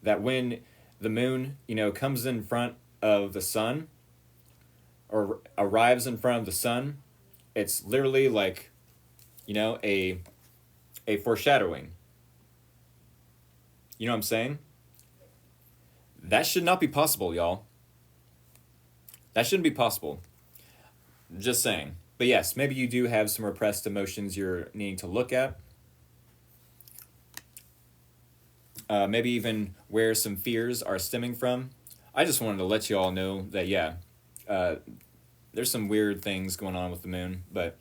that when the moon, you know, comes in front of the sun or arrives in front of the sun, it's literally like, you know, a foreshadowing. You know what I'm saying? That should not be possible, y'all. That shouldn't be possible. Just saying. But yes, maybe you do have some repressed emotions you're needing to look at. Maybe even where some fears are stemming from. I just wanted to let you all know that, yeah, there's some weird things going on with the moon, but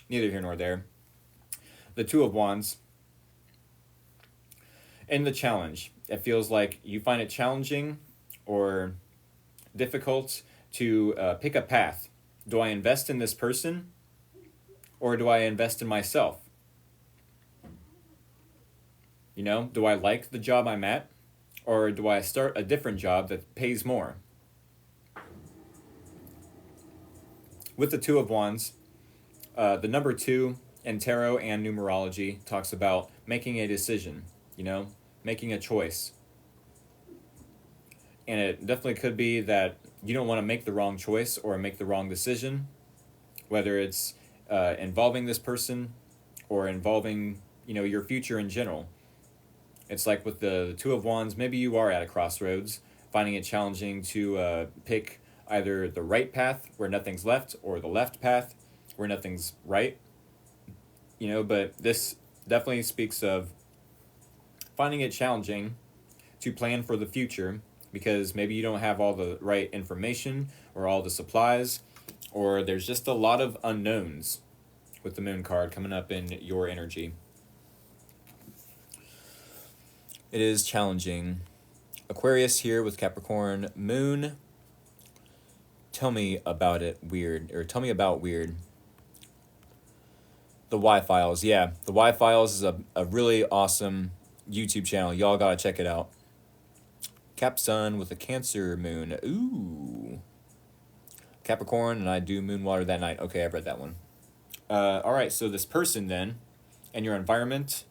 neither here nor there. The Two of Wands. In the challenge, it feels like you find it challenging or difficult to pick a path. Do I invest in this person or do I invest in myself? You know, do I like the job I'm at or do I start a different job that pays more? With the Two of Wands, the number 2 in tarot and numerology talks about making a decision, you know, making a choice. And it definitely could be that you don't want to make the wrong choice or make the wrong decision, whether it's involving this person or involving, you know, your future in general. It's like with the Two of Wands, maybe you are at a crossroads, finding it challenging to pick either the right path where nothing's left or the left path where nothing's right. You know, but this definitely speaks of finding it challenging to plan for the future because maybe you don't have all the right information or all the supplies, or there's just a lot of unknowns with the moon card coming up in your energy. It is challenging. Aquarius here with Capricorn moon. Tell me about it, weird, or tell me about weird. The Y-Files, yeah. The Y-Files is a really awesome YouTube channel. Y'all gotta check it out. Cap Sun with a Cancer moon. Ooh. Capricorn, and I do moon water that night. Okay, I've read that one. All right, so this person then, and your environment.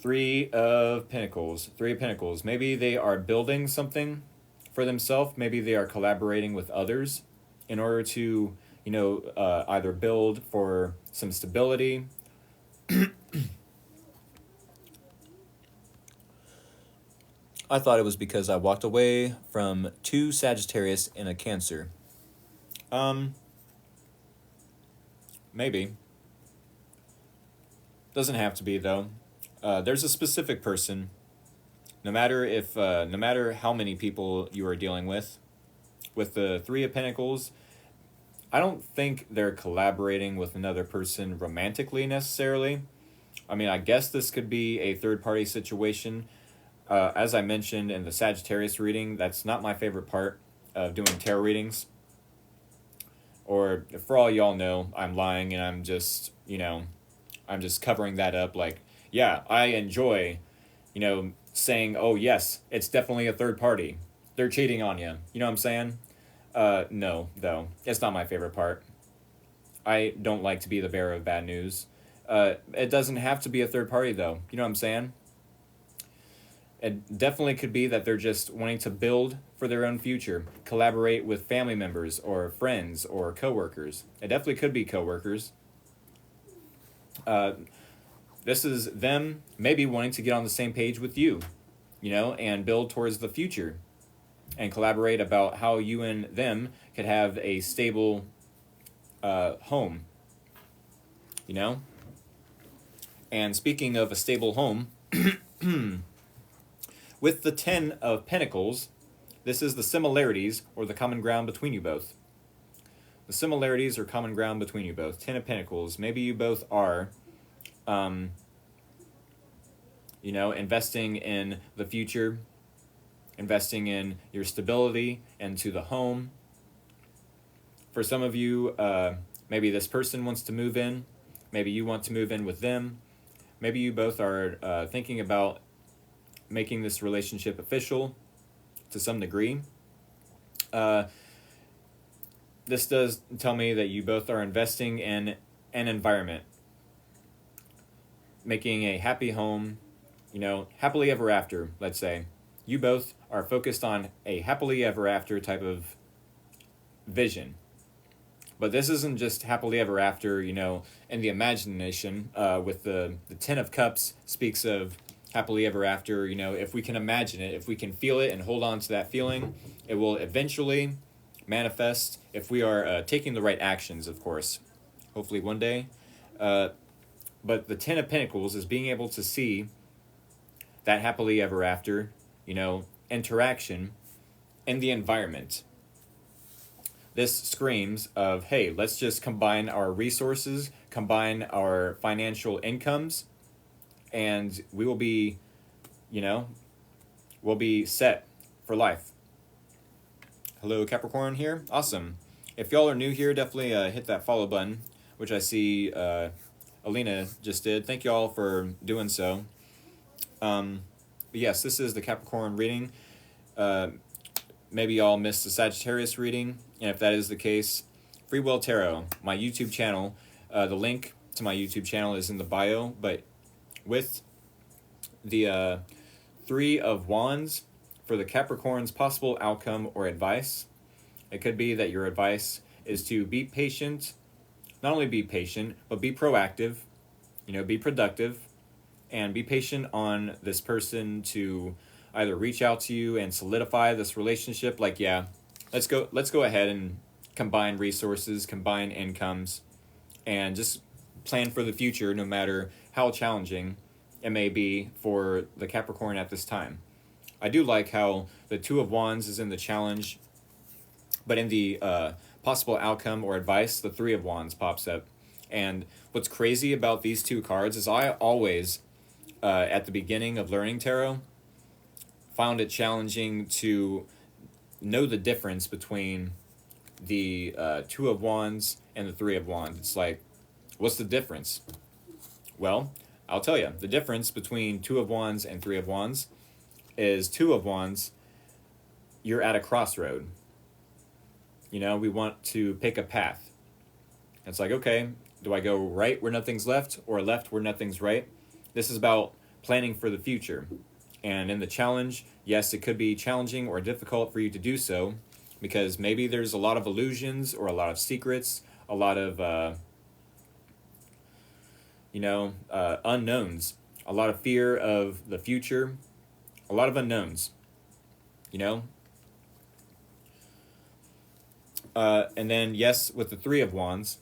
3 of Pentacles. 3 of Pentacles. Maybe they are building something for themselves. Maybe they are collaborating with others in order to, you know, either build for some stability. I thought it was because I walked away from 2 Sagittarius and a Cancer. Maybe. Doesn't have to be, though. There's a specific person. No matter how many people you are dealing with the 3 of Pentacles, I don't think they're collaborating with another person romantically necessarily. I mean, I guess this could be a third-party situation. As I mentioned in the Sagittarius reading, that's not my favorite part of doing tarot readings. Or for all y'all know, I'm lying and I'm just, I'm just covering that up. Like, yeah, I enjoy, saying, oh, yes, it's definitely a third party. They're cheating on you. You know what I'm saying? No, though. It's not my favorite part. I don't like to be the bearer of bad news. It doesn't have to be a third party, though. You know what I'm saying? It definitely could be that they're just wanting to build for their own future, collaborate with family members or friends or coworkers. It definitely could be coworkers. This is them maybe wanting to get on the same page with you, and build towards the future and collaborate about how you and them could have a stable home, And speaking of a stable home, with the 10 of Pentacles, this is the similarities or the common ground between you both. The similarities or common ground between you both. 10 of Pentacles. Maybe you both are, investing in the future, investing in your stability and to the home. For some of you, maybe this person wants to move in. Maybe you want to move in with them. Maybe you both are thinking about making this relationship official to some degree. This does tell me that you both are investing in an environment, making a happy home, happily ever after, let's say. You both are focused on a happily ever after type of vision. But this isn't just happily ever after, in the imagination. With the 10 of Cups speaks of happily ever after, if we can imagine it, if we can feel it and hold on to that feeling, it will eventually manifest if we are taking the right actions, of course. Hopefully one day. But the 10 of Pentacles is being able to see that happily ever after, interaction in the environment. This screams of, hey, let's just combine our resources, combine our financial incomes, and we will be, we'll be set for life. Hello, Capricorn here. Awesome. If y'all are new here, definitely hit that follow button, which I see Alina just did. Thank y'all for doing so. But yes, this is the Capricorn reading. Maybe y'all missed the Sagittarius reading, and if that is the case, Free Will Tarot, my YouTube channel. The link to my YouTube channel is in the bio, but with the 3 of Wands for the Capricorn's possible outcome or advice, it could be that your advice is to be patient, not only be patient, but be proactive, be productive, and be patient on this person to either reach out to you and solidify this relationship. Like, yeah, let's go ahead and combine resources, combine incomes, and just plan for the future, no matter how challenging it may be for the Capricorn at this time. I do like how the 2 of Wands is in the challenge, but in the possible outcome or advice, the 3 of Wands pops up. And what's crazy about these 2 cards is I always, at the beginning of learning tarot, found it challenging to know the difference between the 2 of Wands and the 3 of Wands. It's like, what's the difference? Well, I'll tell you. The difference between 2 of Wands and 3 of Wands is 2 of Wands, you're at a crossroad. We want to pick a path. It's like, okay, do I go right where nothing's left or left where nothing's right? This is about planning for the future. And in the challenge, yes, it could be challenging or difficult for you to do so because maybe there's a lot of illusions or a lot of secrets, a lot of, unknowns, a lot of fear of the future, a lot of unknowns, And then, yes, with the 3 of Wands,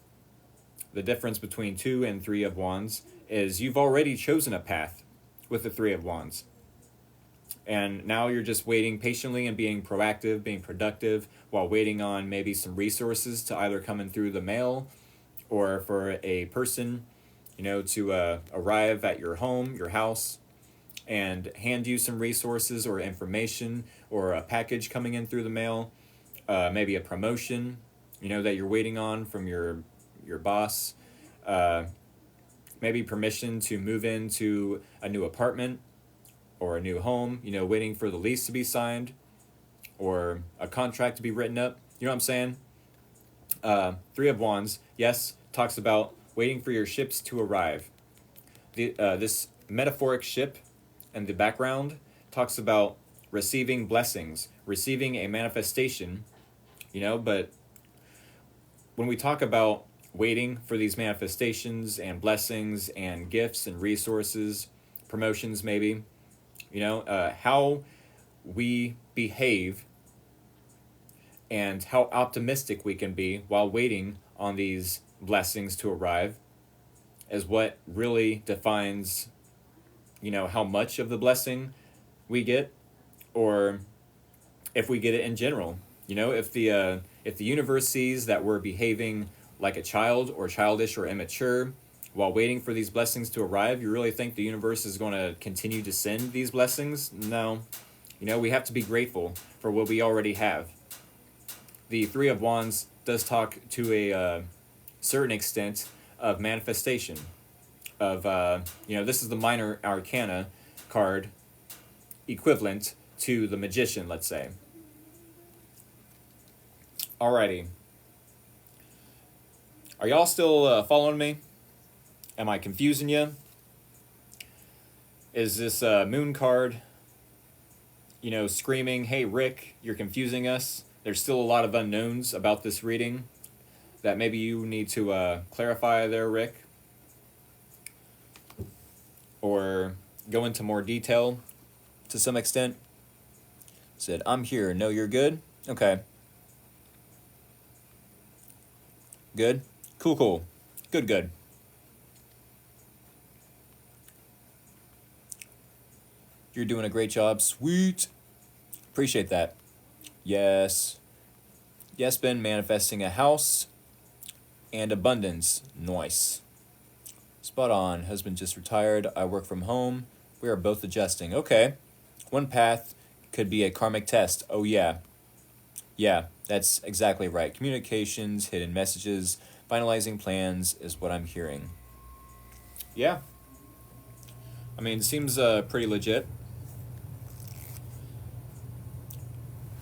the difference between 2 and 3 of Wands is you've already chosen a path with the 3 of Wands. And now you're just waiting patiently and being proactive, being productive, while waiting on maybe some resources to either come in through the mail or for a person to arrive at your home, your house, and hand you some resources or information or a package coming in through the mail, maybe a promotion, that you're waiting on from your boss, uh, maybe permission to move into a new apartment or a new home, waiting for the lease to be signed or a contract to be written up. You know what I'm saying? Three of Wands, yes, talks about waiting for your ships to arrive. This metaphoric ship in the background talks about receiving blessings, receiving a manifestation, but when we talk about waiting for these manifestations and blessings and gifts and resources, promotions maybe, how we behave and how optimistic we can be while waiting on these blessings to arrive is what really defines, how much of the blessing we get, or if we get it in general. If the universe sees that we're behaving like a child or childish or immature while waiting for these blessings to arrive, you really think the universe is going to continue to send these blessings? No. We have to be grateful for what we already have. The Three of Wands does talk to a certain extent of manifestation. Of, this is the minor arcana card equivalent to the magician, let's say. Alrighty. Are y'all still following me? Am I confusing you? Is this moon card, screaming, hey, Rick, you're confusing us? There's still a lot of unknowns about this reading that maybe you need to clarify there, Rick. Or go into more detail to some extent. Said, I'm here. No, you're good? Okay. Good? Cool. Good. You're doing a great job. Sweet. Appreciate that. Yes, been manifesting a house and abundance. Nice. Spot on. Husband just retired. I work from home. We are both adjusting. Okay. One path could be a karmic test. Oh, yeah. Yeah, that's exactly right. Communications, hidden messages, finalizing plans is what I'm hearing. Yeah. I mean, it seems pretty legit.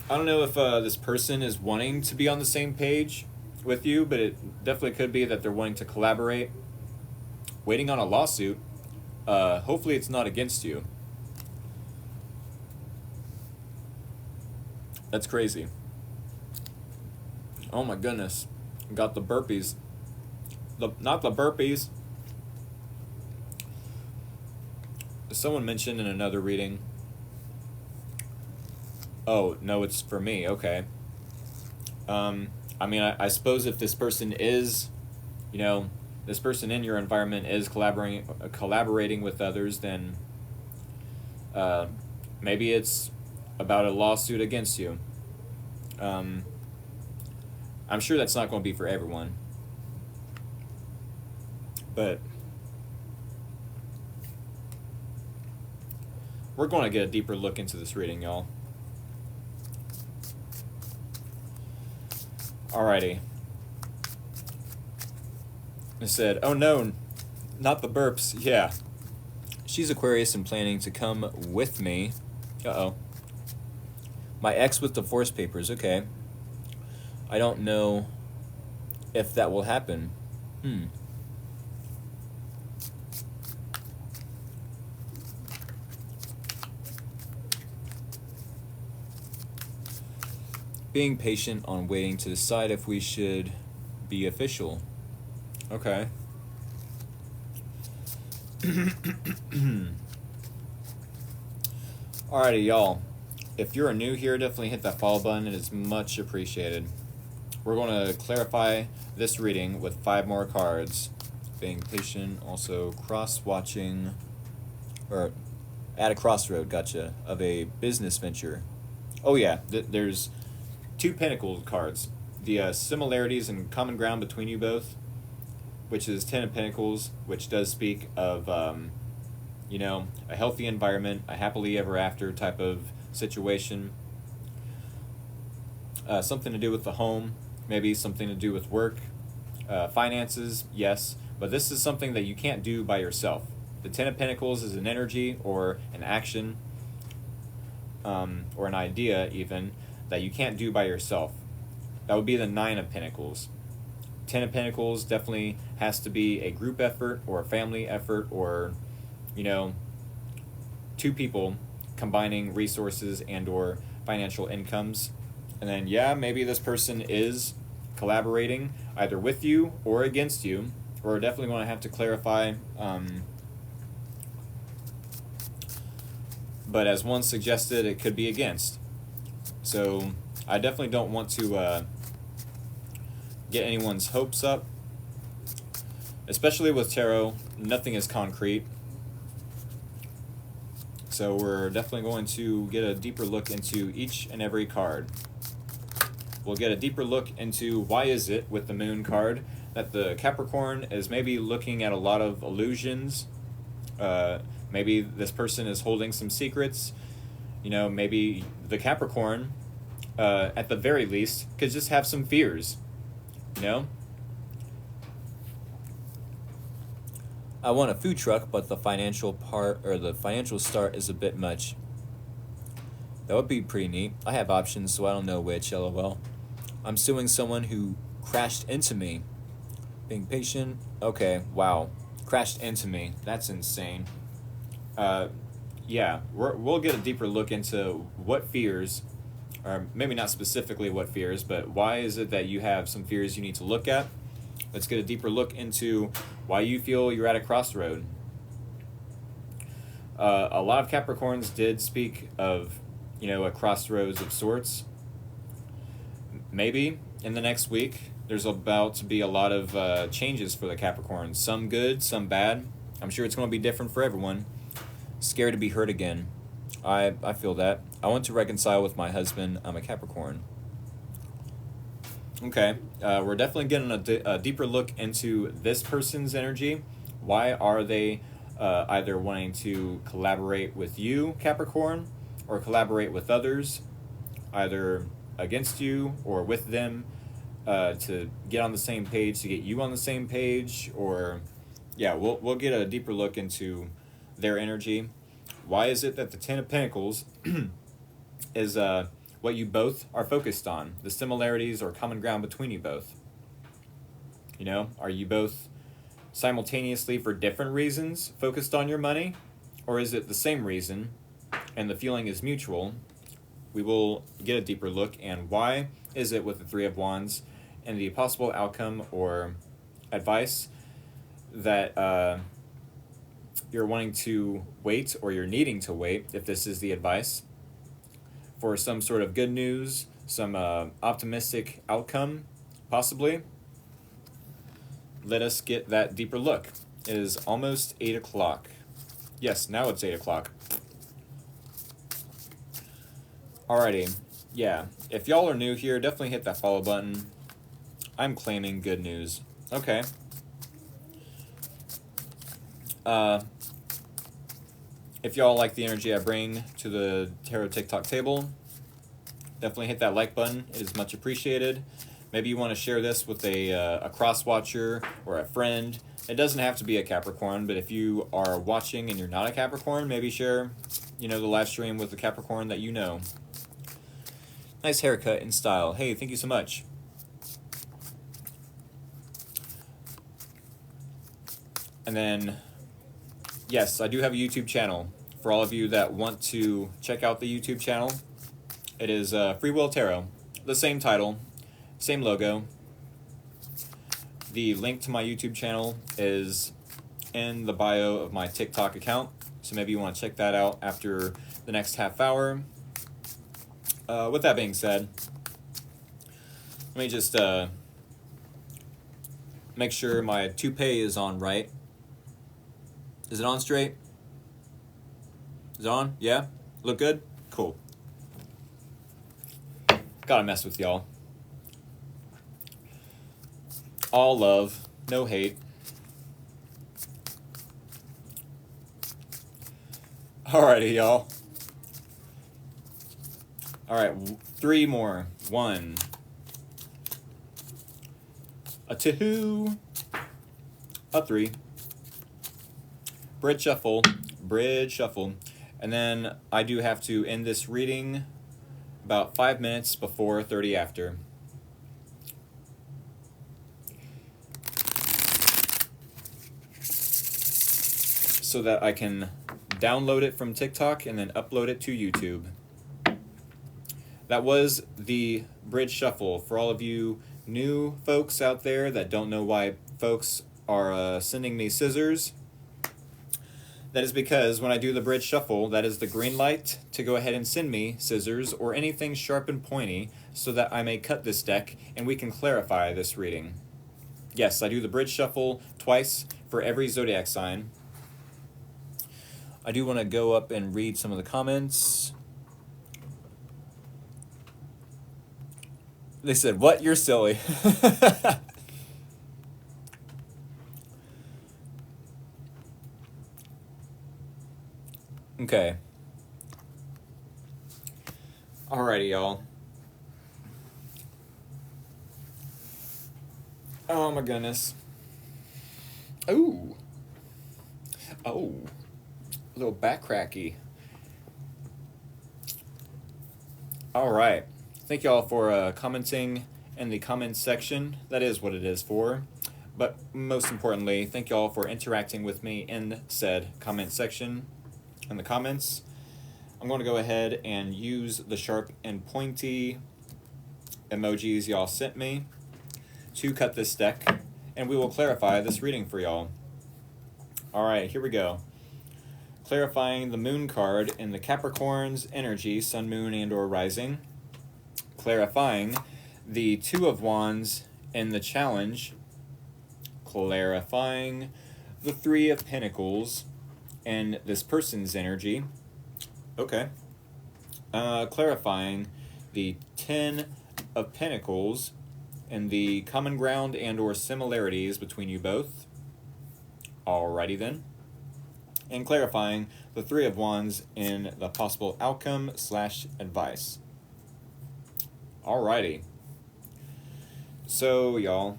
I don't know if this person is wanting to be on the same page with you, but it definitely could be that they're wanting to collaborate. Waiting on a lawsuit. Hopefully it's not against you. That's crazy. Oh my goodness. Got the burpees. Not the burpees. Someone mentioned in another reading. Oh, no, it's for me. Okay. I suppose if this person is, this person in your environment is collaborating with others, then maybe it's about a lawsuit against you. I'm sure that's not going to be for everyone. But we're going to get a deeper look into this reading, y'all. Alrighty. It said, oh no, not the burps. Yeah. She's Aquarius and planning to come with me. Uh-oh. My ex with divorce papers. Okay. I don't know if that will happen. Being patient on waiting to decide if we should be official. Okay. Alrighty, y'all. If you're new here, definitely hit that follow button. It is much appreciated. We're going to clarify this reading with 5 more cards. Being patient, also cross-watching, or at a crossroad, gotcha, of a business venture. Oh yeah, there's 2 Pentacle cards. The similarities and common ground between you both which is Ten of Pentacles, which does speak of, you know, a healthy environment, a happily ever after type of situation. Something to do with the home, maybe something to do with work, finances, yes, but this is something that you can't do by yourself. The Ten of Pentacles is an energy or an action, or an idea even, that you can't do by yourself. That would be the Nine of Pentacles. Ten of Pentacles definitely has to be a group effort or a family effort, or, you know, two people combining resources and or financial incomes. And then, yeah, maybe this person is collaborating either with you or against you, or definitely want to have to clarify. But as one suggested, it could be against. So I definitely don't want to get anyone's hopes up. Especially with tarot, nothing is concrete. So we're definitely going to get a deeper look into each and every card. We'll get a deeper look into why is it with the Moon card that the Capricorn is maybe looking at a lot of illusions. Maybe this person is holding some secrets. You know, maybe the Capricorn, at the very least, could just have some fears. You know? I want a food truck, but the financial part, or the financial start, is a bit much. That would be pretty neat. I have options, so I don't know which, lol. I'm suing someone who crashed into me. Being patient. Okay, wow. Crashed into me. That's insane. Yeah, we'll get a deeper look into what fears, or maybe not specifically what fears, but why is it that you have some fears you need to look at. Let's get a deeper look into why you feel you're at a crossroad. A lot of Capricorns did speak of, you know, a crossroads of sorts. Maybe in the next week, there's about to be a lot of changes for the Capricorns. Some good, some bad. I'm sure it's going to be different for everyone. Scared to be hurt again. I feel that. I want to reconcile with my husband. I'm a Capricorn. Okay, we're definitely getting a deeper look into this person's energy. Why are they either wanting to collaborate with you, Capricorn, or collaborate with others, either against you or with them, to get on the same page, to get you on the same page, or yeah, we'll get a deeper look into their energy. Why is it that the Ten of Pentacles is what you both are focused on, the similarities or common ground between you both? You know, are you both simultaneously for different reasons focused on your money, or is it the same reason and the feeling is mutual? We will get a deeper look. And why is it with the Three of Wands and the possible outcome or advice that you're wanting to wait, or you're needing to wait, if this is the advice, for some sort of good news, some optimistic outcome, possibly? Let us get that deeper look. It is almost 8 o'clock. Yes, now it's 8 o'clock. Alrighty, yeah. If y'all are new here, definitely hit that follow button. I'm claiming good news. Okay. If y'all like the energy I bring to the Tarot TikTok table, definitely hit that like button. It is much appreciated. Maybe you want to share this with a cross-watcher or a friend. It doesn't have to be a Capricorn, but if you are watching and you're not a Capricorn, maybe share, you know, the live stream with the Capricorn that you know. Nice haircut and style. Hey, thank you so much. And then, yes, I do have a YouTube channel. For all of you that want to check out the YouTube channel, it is Free Will Tarot. The same title, same logo. The link to my YouTube channel is in the bio of my TikTok account, so maybe you want to check that out after the next half hour. With that being said, let me just make sure my toupee is on right. Is it on straight? Is it on? Yeah? Look good? Cool. Gotta mess with y'all. All love, no hate. Alrighty, y'all. Alright, 3 more. 1. A 2. A 3. Bridge shuffle. Bridge shuffle. And then I do have to end this reading about 5 minutes before 30 after. So that I can download it from TikTok and then upload it to YouTube. That was the bridge shuffle. For all of you new folks out there that don't know why folks are sending me scissors, that is because when I do the bridge shuffle, that is the green light to go ahead and send me scissors or anything sharp and pointy so that I may cut this deck and we can clarify this reading. Yes, I do the bridge shuffle twice for every zodiac sign. I do want to go up and read some of the comments. They said, "What? You're silly." Okay. Alrighty, y'all. Oh my goodness. Ooh. Oh. A little back cracky. Alright. Thank y'all for commenting in the comments section. That is what it is for. But most importantly, thank y'all for interacting with me in said comment section. In the comments, I'm going to go ahead and use the sharp and pointy emojis y'all sent me to cut this deck, and we will clarify this reading for y'all. Alright, here we go. Clarifying the moon card in the Capricorn's energy, sun, moon, and or rising. Clarifying the 2 of Wands in the challenge. Clarifying the 3 of Pentacles in this person's energy. Okay. Clarifying the 10 of Pentacles and the common ground and or similarities between you both. Alrighty then. And clarifying the 3 of Wands in the possible outcome / advice. Alrighty. So, y'all,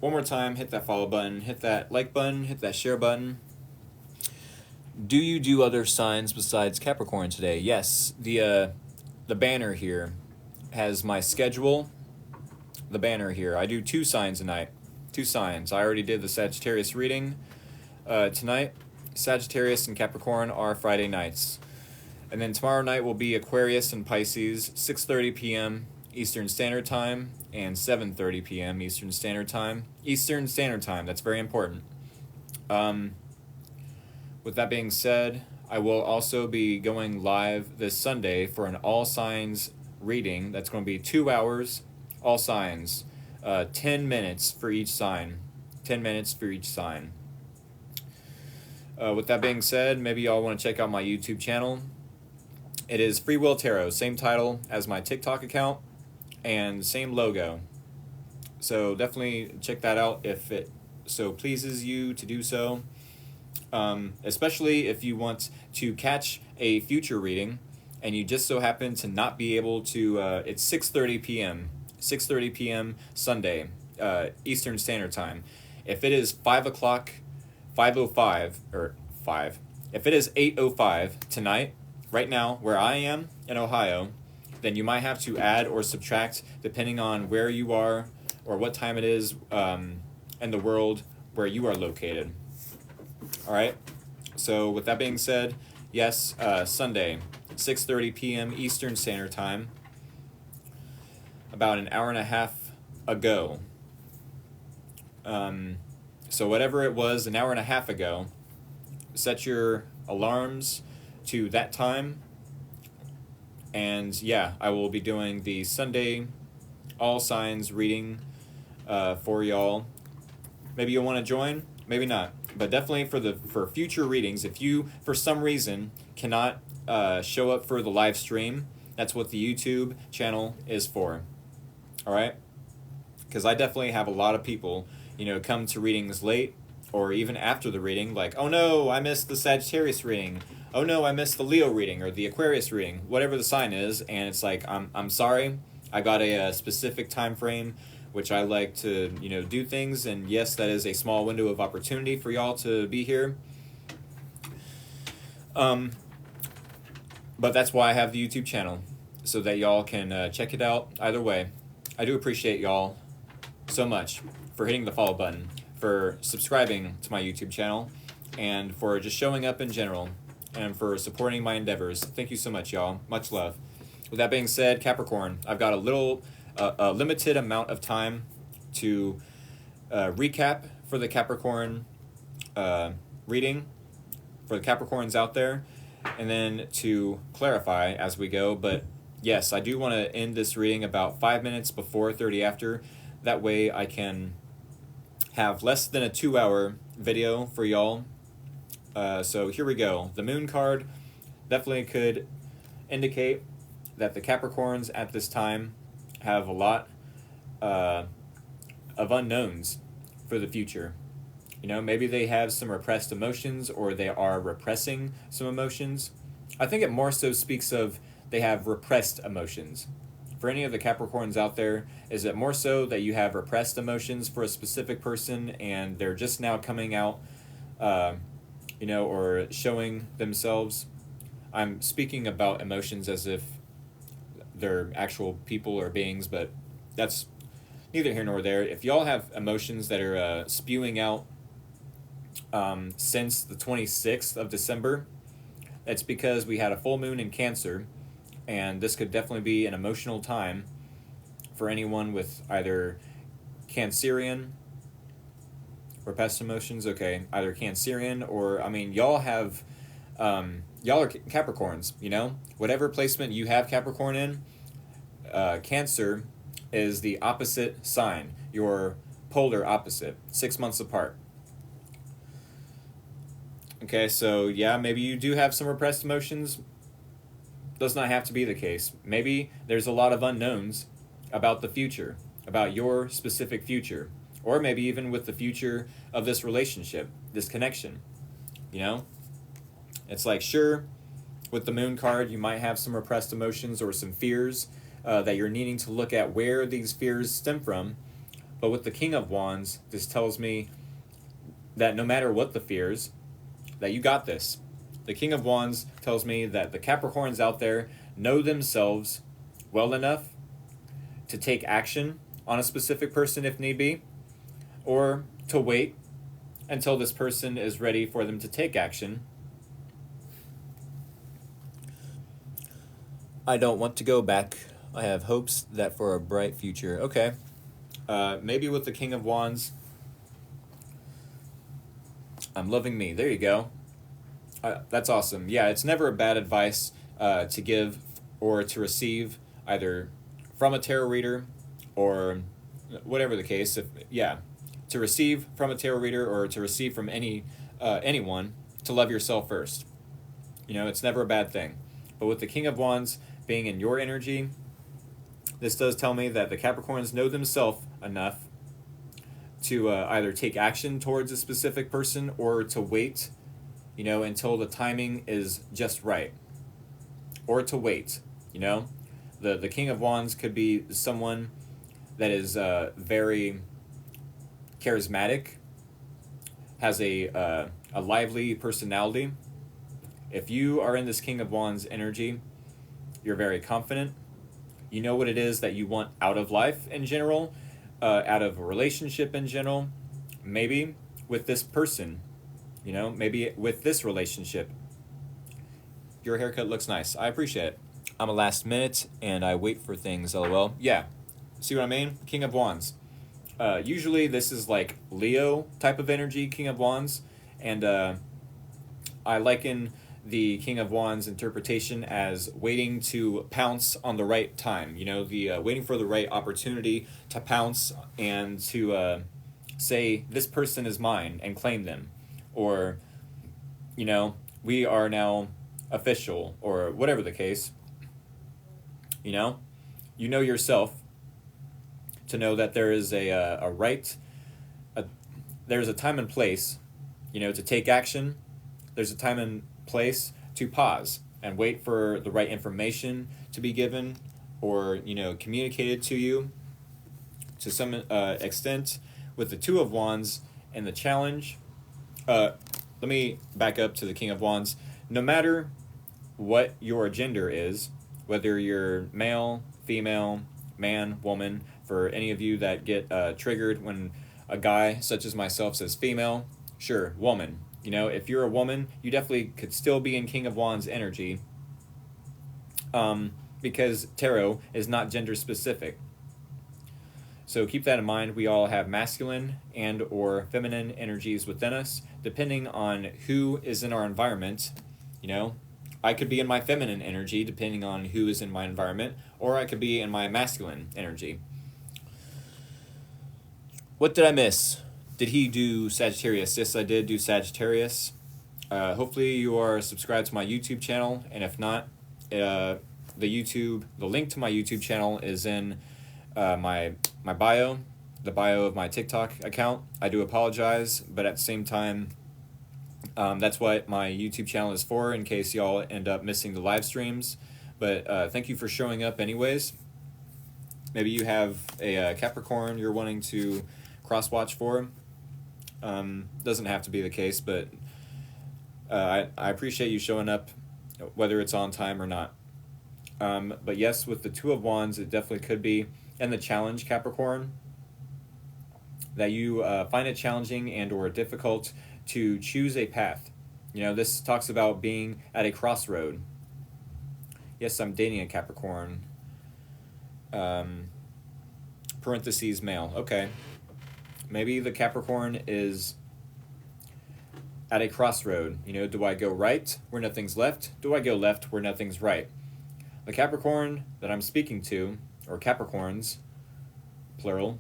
one more time, hit that follow button, hit that like button, hit that share button. Do you do other signs besides Capricorn today? Yes, the banner here has my schedule. The banner here, I do 2 signs tonight. 2 signs. I already did the Sagittarius reading tonight. Sagittarius and Capricorn are Friday nights. And then tomorrow night will be Aquarius and Pisces, 6:30 p.m. Eastern Standard Time and 7:30 p.m. Eastern Standard Time. Eastern Standard Time, that's very important. With that being said, I will also be going live this Sunday for an all signs reading. That's going to be 2 hours, all signs, 10 minutes for each sign. 10 minutes for each sign. With that being said, maybe y'all want to check out my YouTube channel. It is Free Will Tarot, same title as my TikTok account and same logo. So definitely check that out if it so pleases you to do so. Especially if you want to catch a future reading and you just so happen to not be able to, it's 6:30 p.m. 6:30 p.m. Sunday, Eastern Standard Time. If it is 5 o'clock, 5:05, or 5, if it is 8:05 tonight, right now, where I am in Ohio, then you might have to add or subtract depending on where you are or what time it is in the world where you are located. Alright, so with that being said, yes, Sunday, 6:30 p.m. Eastern Standard Time, about an hour and a half ago. So whatever it was an hour and a half ago, set your alarms to that time. And yeah, I will be doing the Sunday all signs reading for y'all. Maybe you'll want to join, maybe not. But definitely for future readings, if you, for some reason, cannot show up for the live stream, that's what the YouTube channel is for. All right? Because I definitely have a lot of people, come to readings late or even after the reading, like, oh no, I missed the Sagittarius reading. oh no, I missed the Leo reading or the Aquarius reading, whatever the sign is, and it's like, I'm sorry, I got a specific time frame which I like to, do things, and yes, that is a small window of opportunity for y'all to be here. But that's why I have the YouTube channel, so that y'all can check it out either way. I do appreciate y'all so much for hitting the follow button, for subscribing to my YouTube channel, and for just showing up in general, and for supporting my endeavors. Thank you so much, y'all. Much love. With that being said, Capricorn, I've got a limited amount of time to recap for the Capricorn reading, for the Capricorns out there, and then to clarify as we go. But yes, I do want to end this reading about 5 minutes before 30 after. That way I can have less than a 2-hour video for y'all. So here we go. The Moon card definitely could indicate that the Capricorns at this time have a lot of unknowns for the future. Maybe they have some repressed emotions, or they are repressing some emotions. I think it more so speaks of they have repressed emotions. For any of the Capricorns out there, is it more so that you have repressed emotions for a specific person and they're just now coming out, or showing themselves? I'm speaking about emotions as if they're actual people or beings, but that's neither here nor there. If y'all have emotions that are spewing out since the 26th of December, it's because we had a full moon in Cancer, and this could definitely be an emotional time for anyone with either Cancerian repressed emotions. Okay, either Cancerian or, y'all have, y'all are Capricorns, whatever placement you have Capricorn in, Cancer is the opposite sign, your polar opposite, 6 months apart. Okay, so yeah, maybe you do have some repressed emotions. Does not have to be the case. Maybe there's a lot of unknowns about the future, about your specific future, or maybe even with the future of this relationship, this connection. It's like, sure, with the Moon card, you might have some repressed emotions or some fears that you're needing to look at where these fears stem from. But with the King of Wands, this tells me that no matter what the fears, that you got this. The King of Wands tells me that the Capricorns out there know themselves well enough to take action on a specific person if need be, or to wait until this person is ready for them to take action. I don't want to go back. I have hopes that for a bright future. Okay. Maybe with the King of Wands, I'm loving me. There you go. That's awesome. Yeah, it's never a bad advice to give or to receive, either from a tarot reader or whatever the case. To receive from a tarot reader or to receive from anyone, to love yourself first. It's never a bad thing. But with the King of Wands being in your energy, this does tell me that the Capricorns know themselves enough to either take action towards a specific person or to wait, until the timing is just right. Or to wait, The King of Wands could be someone that is very charismatic, has a lively personality. If you are in this King of Wands energy, you're very confident. You know what it is that you want out of life in general, out of a relationship in general, maybe with this person, maybe with this relationship. Your haircut looks nice. I appreciate it. I'm a last minute and I wait for things, lol. Yeah, see what I mean? King of Wands. Usually this is like Leo type of energy, King of Wands, and I liken the King of Wands interpretation as waiting to pounce on the right time, the waiting for the right opportunity to pounce and to say, this person is mine, and claim them. Or, we are now official, or whatever the case. You know yourself to know that there is there's a time and place, to take action. There's a time and place to pause and wait for the right information to be given or, communicated to you to some extent. With the Two of Wands and the challenge, let me back up to the King of Wands. No matter what your gender is, whether you're male, female, man, woman, for any of you that get triggered when a guy such as myself says female, sure, woman. If you're a woman, you definitely could still be in King of Wands energy, because tarot is not gender specific. So keep that in mind. We all have masculine and or feminine energies within us, depending on who is in our environment. I could be in my feminine energy depending on who is in my environment, or I could be in my masculine energy. What did I miss? Did he do Sagittarius? Yes, I did do Sagittarius. Hopefully you are subscribed to my YouTube channel, and if not, the link to my YouTube channel is in my bio, the bio of my TikTok account. I do apologize, but at the same time, that's what my YouTube channel is for, in case y'all end up missing the live streams. But thank you for showing up anyways. Maybe you have a Capricorn you're wanting to cross-watch for. Doesn't have to be the case, but I appreciate you showing up, whether it's on time or not. But yes, with the Two of Wands, it definitely could be. And the challenge, Capricorn, that you find it challenging and or difficult to choose a path. This talks about being at a crossroad. Yes, I'm dating a Capricorn. Parentheses male. Okay. Maybe the Capricorn is at a crossroad. Do I go right where nothing's left? Do I go left where nothing's right? The Capricorn that I'm speaking to, or Capricorns, plural,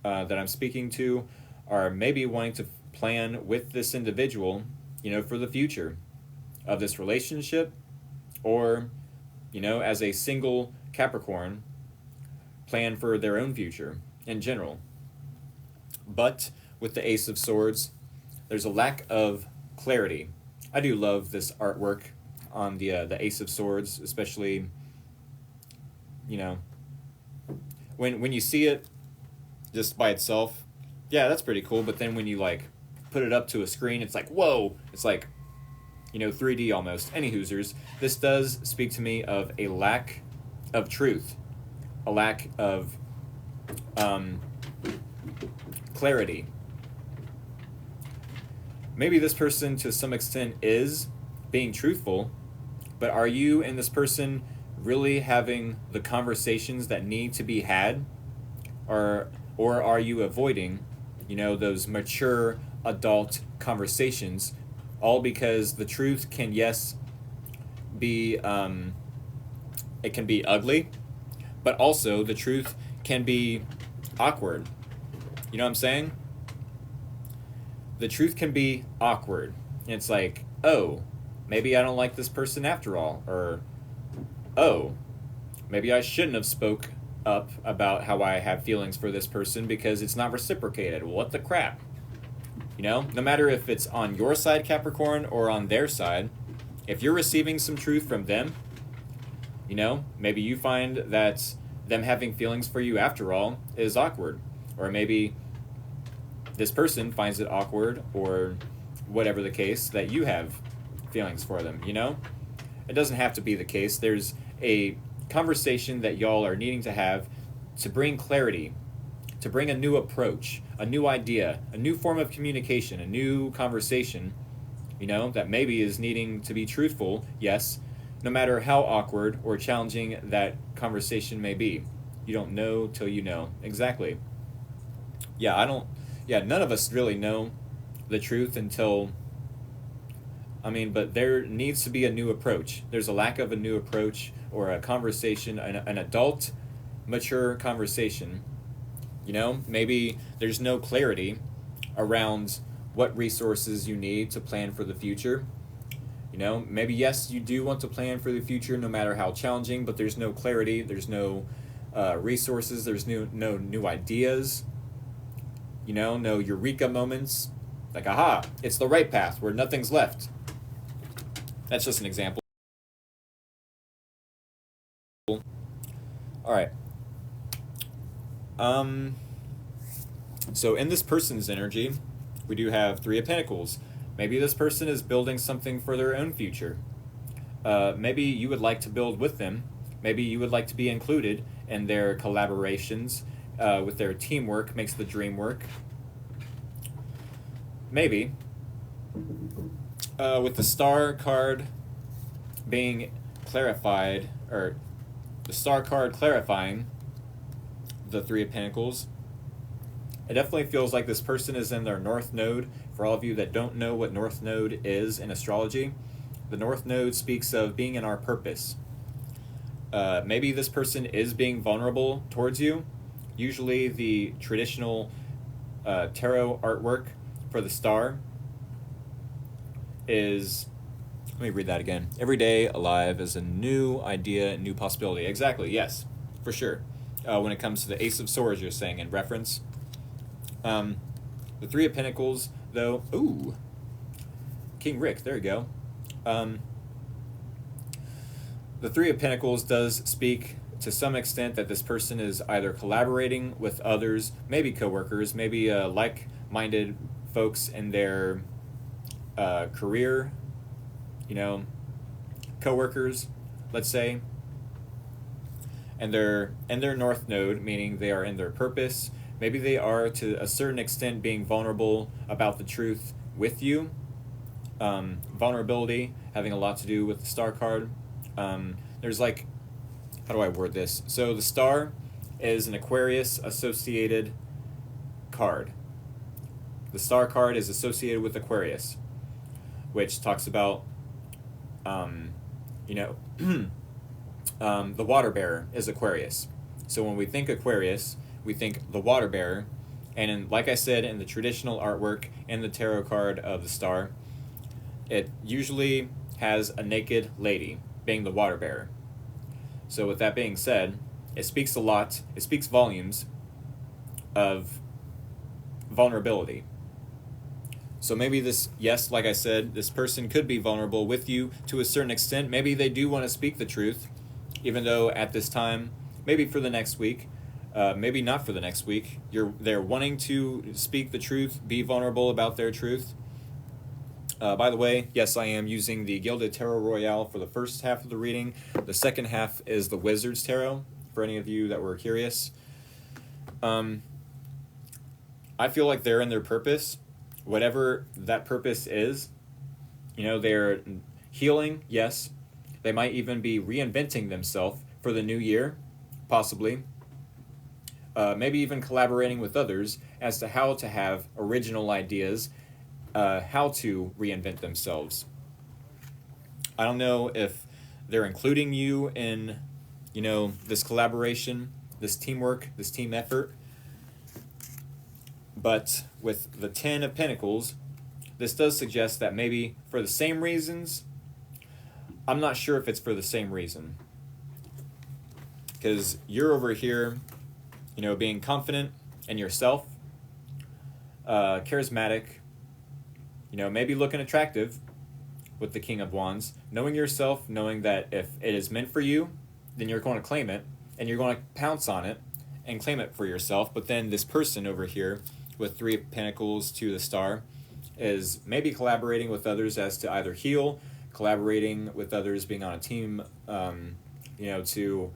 that I'm speaking to, are maybe wanting to plan with this individual, for the future of this relationship, or, as a single Capricorn, plan for their own future in general. But with the Ace of Swords, there's a lack of clarity. I do love this artwork on the Ace of Swords, especially, when you see it just by itself, yeah, that's pretty cool. But then when you put it up to a screen, it's like, whoa! It's like, 3D almost. Any hoosers, this does speak to me of a lack of truth, a lack of clarity. Maybe this person to some extent is being truthful, but are you and this person really having the conversations that need to be had? Or are you avoiding, those mature adult conversations, all because the truth can, yes, be, it can be ugly, but also the truth can be awkward. You know what I'm saying? The truth can be awkward. And it's like, oh, maybe I don't like this person after all. Or, oh, maybe I shouldn't have spoke up about how I have feelings for this person because it's not reciprocated. What the crap? No matter if it's on your side, Capricorn, or on their side, if you're receiving some truth from them, maybe you find that them having feelings for you after all is awkward. Or maybe this person finds it awkward, or whatever the case, that you have feelings for them, It doesn't have to be the case. There's a conversation that y'all are needing to have to bring clarity, to bring a new approach, a new idea, a new form of communication, a new conversation, that maybe is needing to be truthful, yes, no matter how awkward or challenging that conversation may be. You don't know till you know. Exactly. None of us really know the truth until, but there needs to be a new approach. There's a lack of a new approach or a conversation, an adult, mature conversation. Maybe there's no clarity around what resources you need to plan for the future. Maybe, yes, you do want to plan for the future no matter how challenging, but there's no clarity, there's no resources, there's no new ideas. No eureka moments. Like, aha, it's the right path where nothing's left. That's just an example. All right. Um, so in this person's energy, we do have Three of Pentacles. Maybe this person is building something for their own future. Maybe you would like to build with them. Maybe you would like to be included in their collaborations. With their teamwork makes the dream work. Maybe with the Star card being clarified, or the Star card clarifying the Three of Pentacles, it definitely feels like this person is in their North Node. For all of you that don't know what North Node is in astrology, the North Node speaks of being in our purpose. Maybe this person is being vulnerable towards you. Usually the traditional tarot artwork for the star is, let me read that again. Every day alive is a new idea, new possibility. Exactly, yes, for sure. When it comes to the Ace of Swords, you're saying in reference. The Three of Pentacles, though, ooh, King Rick, there you go. The Three of Pentacles does speak to some extent that this person is either collaborating with others, maybe coworkers, maybe like-minded folks in their career, coworkers, let's say, and they're in their North Node, meaning they are in their purpose. Maybe they are, to a certain extent, being vulnerable about the truth with you. Vulnerability having a lot to do with the Star card. There's like, how do I word this? So the Star is an Aquarius associated card. The Star card is associated with Aquarius, which talks about, the water bearer is Aquarius. So when we think Aquarius, we think the water bearer. And like I said, in the traditional artwork and the tarot card of the Star, it usually has a naked lady being the water bearer. So with that being said, it speaks a lot, it speaks volumes of vulnerability. So maybe this, yes, like I said, this person could be vulnerable with you to a certain extent. Maybe they do want to speak the truth, even though at this time, maybe for the next week, maybe not for the next week, they're wanting to speak the truth, be vulnerable about their truth. By the way, yes, I am using the Gilded Tarot Royale for the first half of the reading. The second half is the Wizard's Tarot, for any of you that were curious. I feel like they're in their purpose, whatever that purpose is. They're healing, yes. They might even be reinventing themselves for the new year, possibly. Maybe even collaborating with others as to how to have original ideas, how to reinvent themselves. I don't know if they're including you in, this collaboration, this teamwork, this team effort. But with the Ten of Pentacles, this does suggest that maybe for the same reasons, I'm not sure if it's for the same reason. Because you're over here, being confident in yourself, charismatic, maybe looking attractive with the King of Wands, knowing yourself, knowing that if it is meant for you, then you're going to claim it, and you're going to pounce on it and claim it for yourself. But then this person over here with Three of Pentacles to the Star is maybe collaborating with others as to either heal, collaborating with others, being on a team, to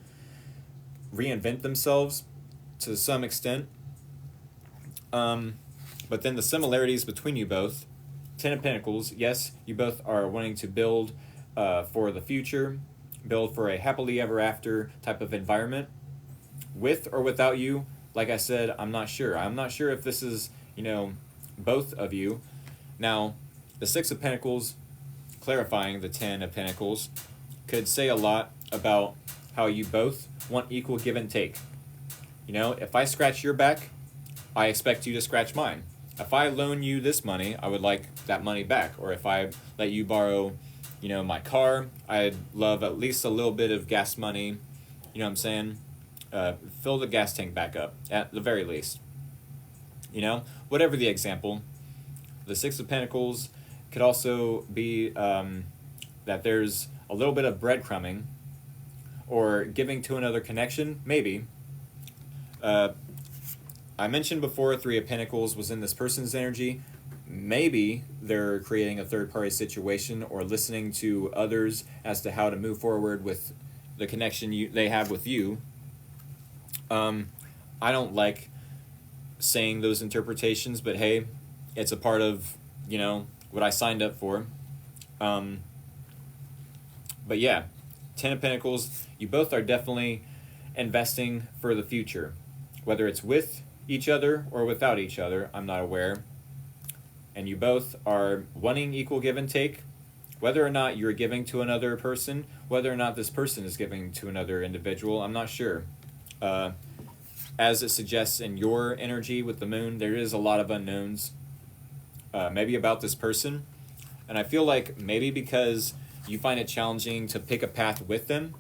reinvent themselves to some extent. But then the similarities between you both, Ten of Pentacles, yes, you both are wanting to build for the future, build for a happily ever after type of environment. With or without you, like I said, I'm not sure. I'm not sure if this is, both of you. Now, the Six of Pentacles, clarifying the Ten of Pentacles, could say a lot about how you both want equal give and take. If I scratch your back, I expect you to scratch mine. If I loan you this money, I would like that money back. Or if I let you borrow, my car, I'd love at least a little bit of gas money. You know what I'm saying? Fill the gas tank back up, at the very least. Whatever the example. The Six of Pentacles could also be that there's a little bit of breadcrumbing or giving to another connection, maybe. I mentioned before Three of Pentacles was in this person's energy. Maybe they're creating a third-party situation or listening to others as to how to move forward with the connection they have with you. I don't like saying those interpretations, but hey, it's a part of, what I signed up for. But yeah, Ten of Pentacles, you both are definitely investing for the future. Whether it's with each other or without each other, I'm not aware. And you both are wanting equal give and take. Whether or not you're giving to another person, whether or not this person is giving to another individual, I'm not sure. As it suggests in your energy with the moon, there is a lot of unknowns, maybe about this person. And I feel like maybe because you find it challenging to pick a path with them,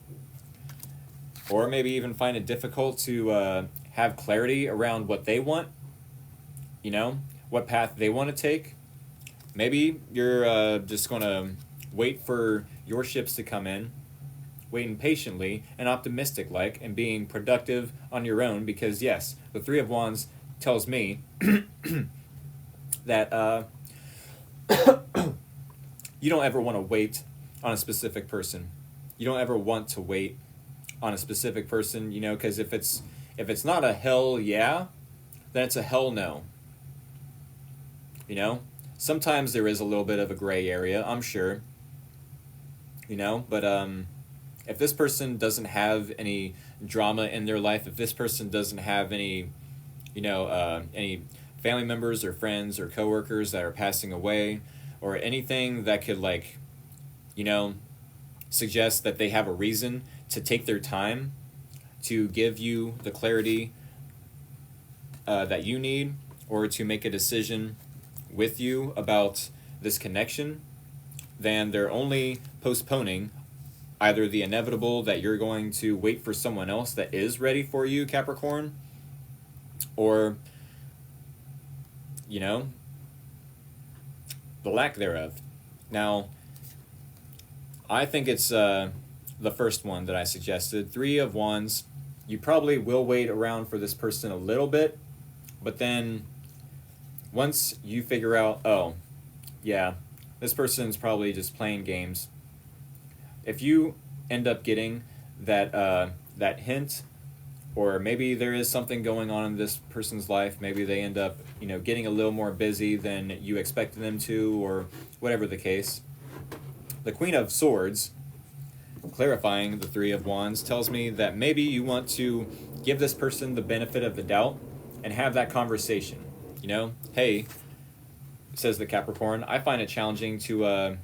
or maybe even find it difficult to have clarity around what they want, what path they want to take. Maybe you're just going to wait for your ships to come in, waiting patiently and optimistic like, and being productive on your own, because yes, the Three of Wands tells me that you don't ever want to wait on a specific person. You don't ever want to wait on a specific person, because if it's not a hell yeah, then it's a hell no. Sometimes there is a little bit of a gray area, I'm sure. But if this person doesn't have any drama in their life, if this person doesn't have any, any family members or friends or coworkers that are passing away, or anything that could suggest that they have a reason to take their time to give you the clarity that you need, or to make a decision with you about this connection, then they're only postponing either the inevitable that you're going to wait for someone else that is ready for you, Capricorn, or, the lack thereof. Now, I think it's the first one that I suggested. Three of Wands, you probably will wait around for this person a little bit, but then once you figure out, oh, yeah, this person's probably just playing games. If you end up getting that hint, or maybe there is something going on in this person's life, maybe they end up, getting a little more busy than you expected them to, or whatever the case. The Queen of Swords, clarifying the Three of Wands, tells me that maybe you want to give this person the benefit of the doubt and have that conversation. Hey, says the Capricorn, I find it challenging to,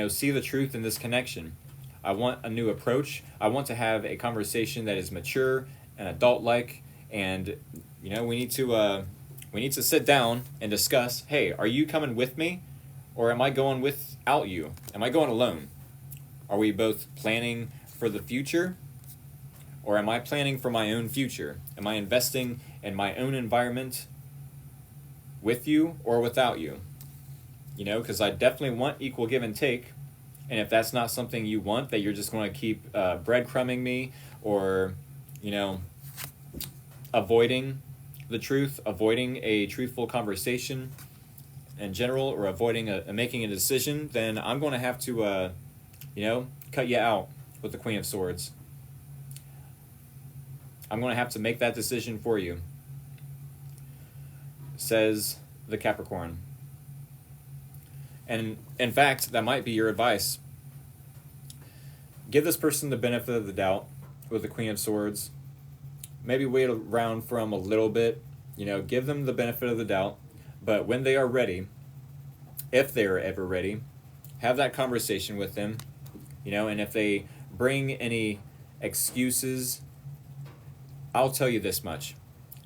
see the truth in this connection. I want a new approach. I want to have a conversation that is mature and adult-like, and, we need to sit down and discuss, hey, are you coming with me, or am I going without you? Am I going alone? Are we both planning for the future, or am I planning for my own future? Am I investing in my own environment with you or without you? Because I definitely want equal give and take. And if that's not something you want, that you're just going to keep breadcrumbing me, or, avoiding the truth, avoiding a truthful conversation in general, or avoiding making a decision, then I'm going to have to, cut you out with the Queen of Swords. I'm going to have to make that decision for you, says the Capricorn. And in fact, that might be your advice. Give this person the benefit of the doubt with the Queen of Swords. Maybe wait around for them a little bit. Give them the benefit of the doubt. But when they are ready, if they are ever ready, have that conversation with them. And if they bring any excuses, I'll tell you this much.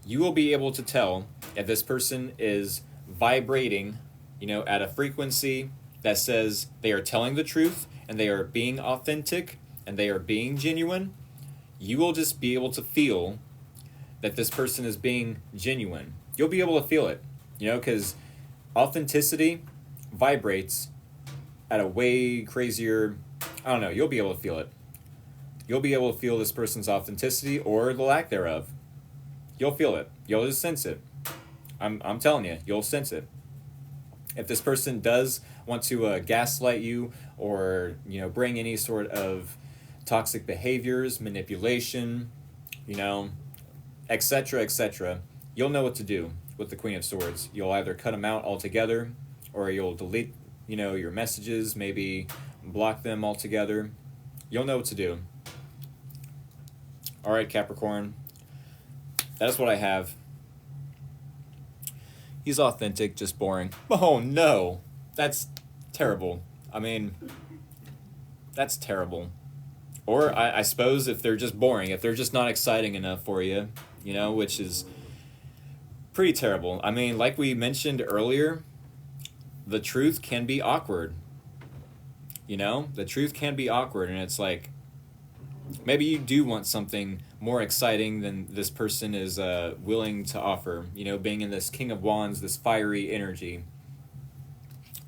You will be able to tell if this person is vibrating, at a frequency that says they are telling the truth and they are being authentic and they are being genuine. You will just be able to feel that this person is being genuine. You'll be able to feel it, because authenticity vibrates at a way crazier I don't know, you'll be able to feel it. You'll be able to feel this person's authenticity or the lack thereof. You'll feel it. You'll just sense it. I'm telling you, you'll sense it. If this person does want to gaslight you or, bring any sort of toxic behaviors, manipulation, etc., etc., you'll know what to do with the Queen of Swords. You'll either cut them out altogether, or you'll delete, your messages, maybe block them altogether. You'll know what to do. All right, Capricorn. That's what I have. He's authentic, just boring. Oh no, that's terrible. I mean, that's terrible. Or I suppose if they're just boring, if they're just not exciting enough for you, which is pretty terrible. I mean, like we mentioned earlier, the truth can be awkward. The truth can be awkward, and it's like, maybe you do want something more exciting than this person is willing to offer, being in this King of Wands, this fiery energy.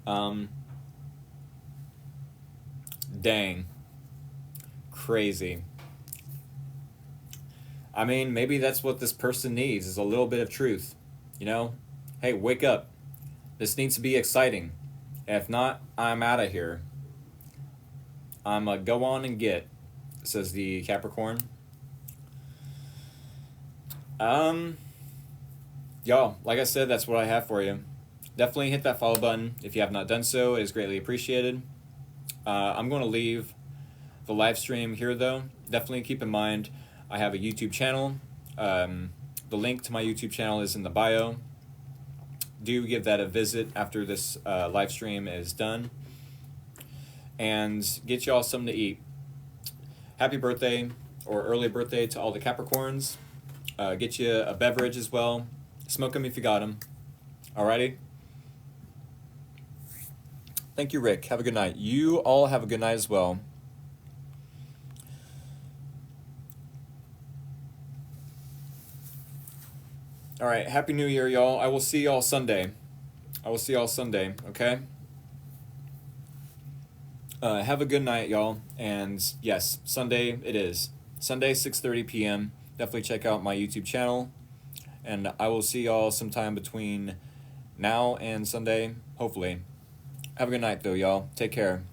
Dang. Crazy. I mean, maybe that's what this person needs, is a little bit of truth. Hey, wake up. This needs to be exciting. If not, I'm out of here. I'm a go on and get, says the Capricorn. Y'all, like I said, that's what I have for you. Definitely hit that follow button if you have not done so. It is greatly appreciated. I'm going to leave the live stream here, though. Definitely keep in mind I have a YouTube channel. The link to my YouTube channel is in the bio. Do give that a visit after this live stream is done. And get y'all something to eat. Happy birthday or early birthday to all the Capricorns. Get you a beverage as well. Smoke them if you got them. Alrighty? Thank you, Rick. Have a good night. You all have a good night as well. All right. Happy New Year, y'all. I will see y'all Sunday. Okay? Have a good night, y'all. And yes, Sunday it is. Sunday, 6:30 p.m. Definitely check out my YouTube channel. And I will see y'all sometime between now and Sunday, hopefully. Have a good night, though, y'all. Take care.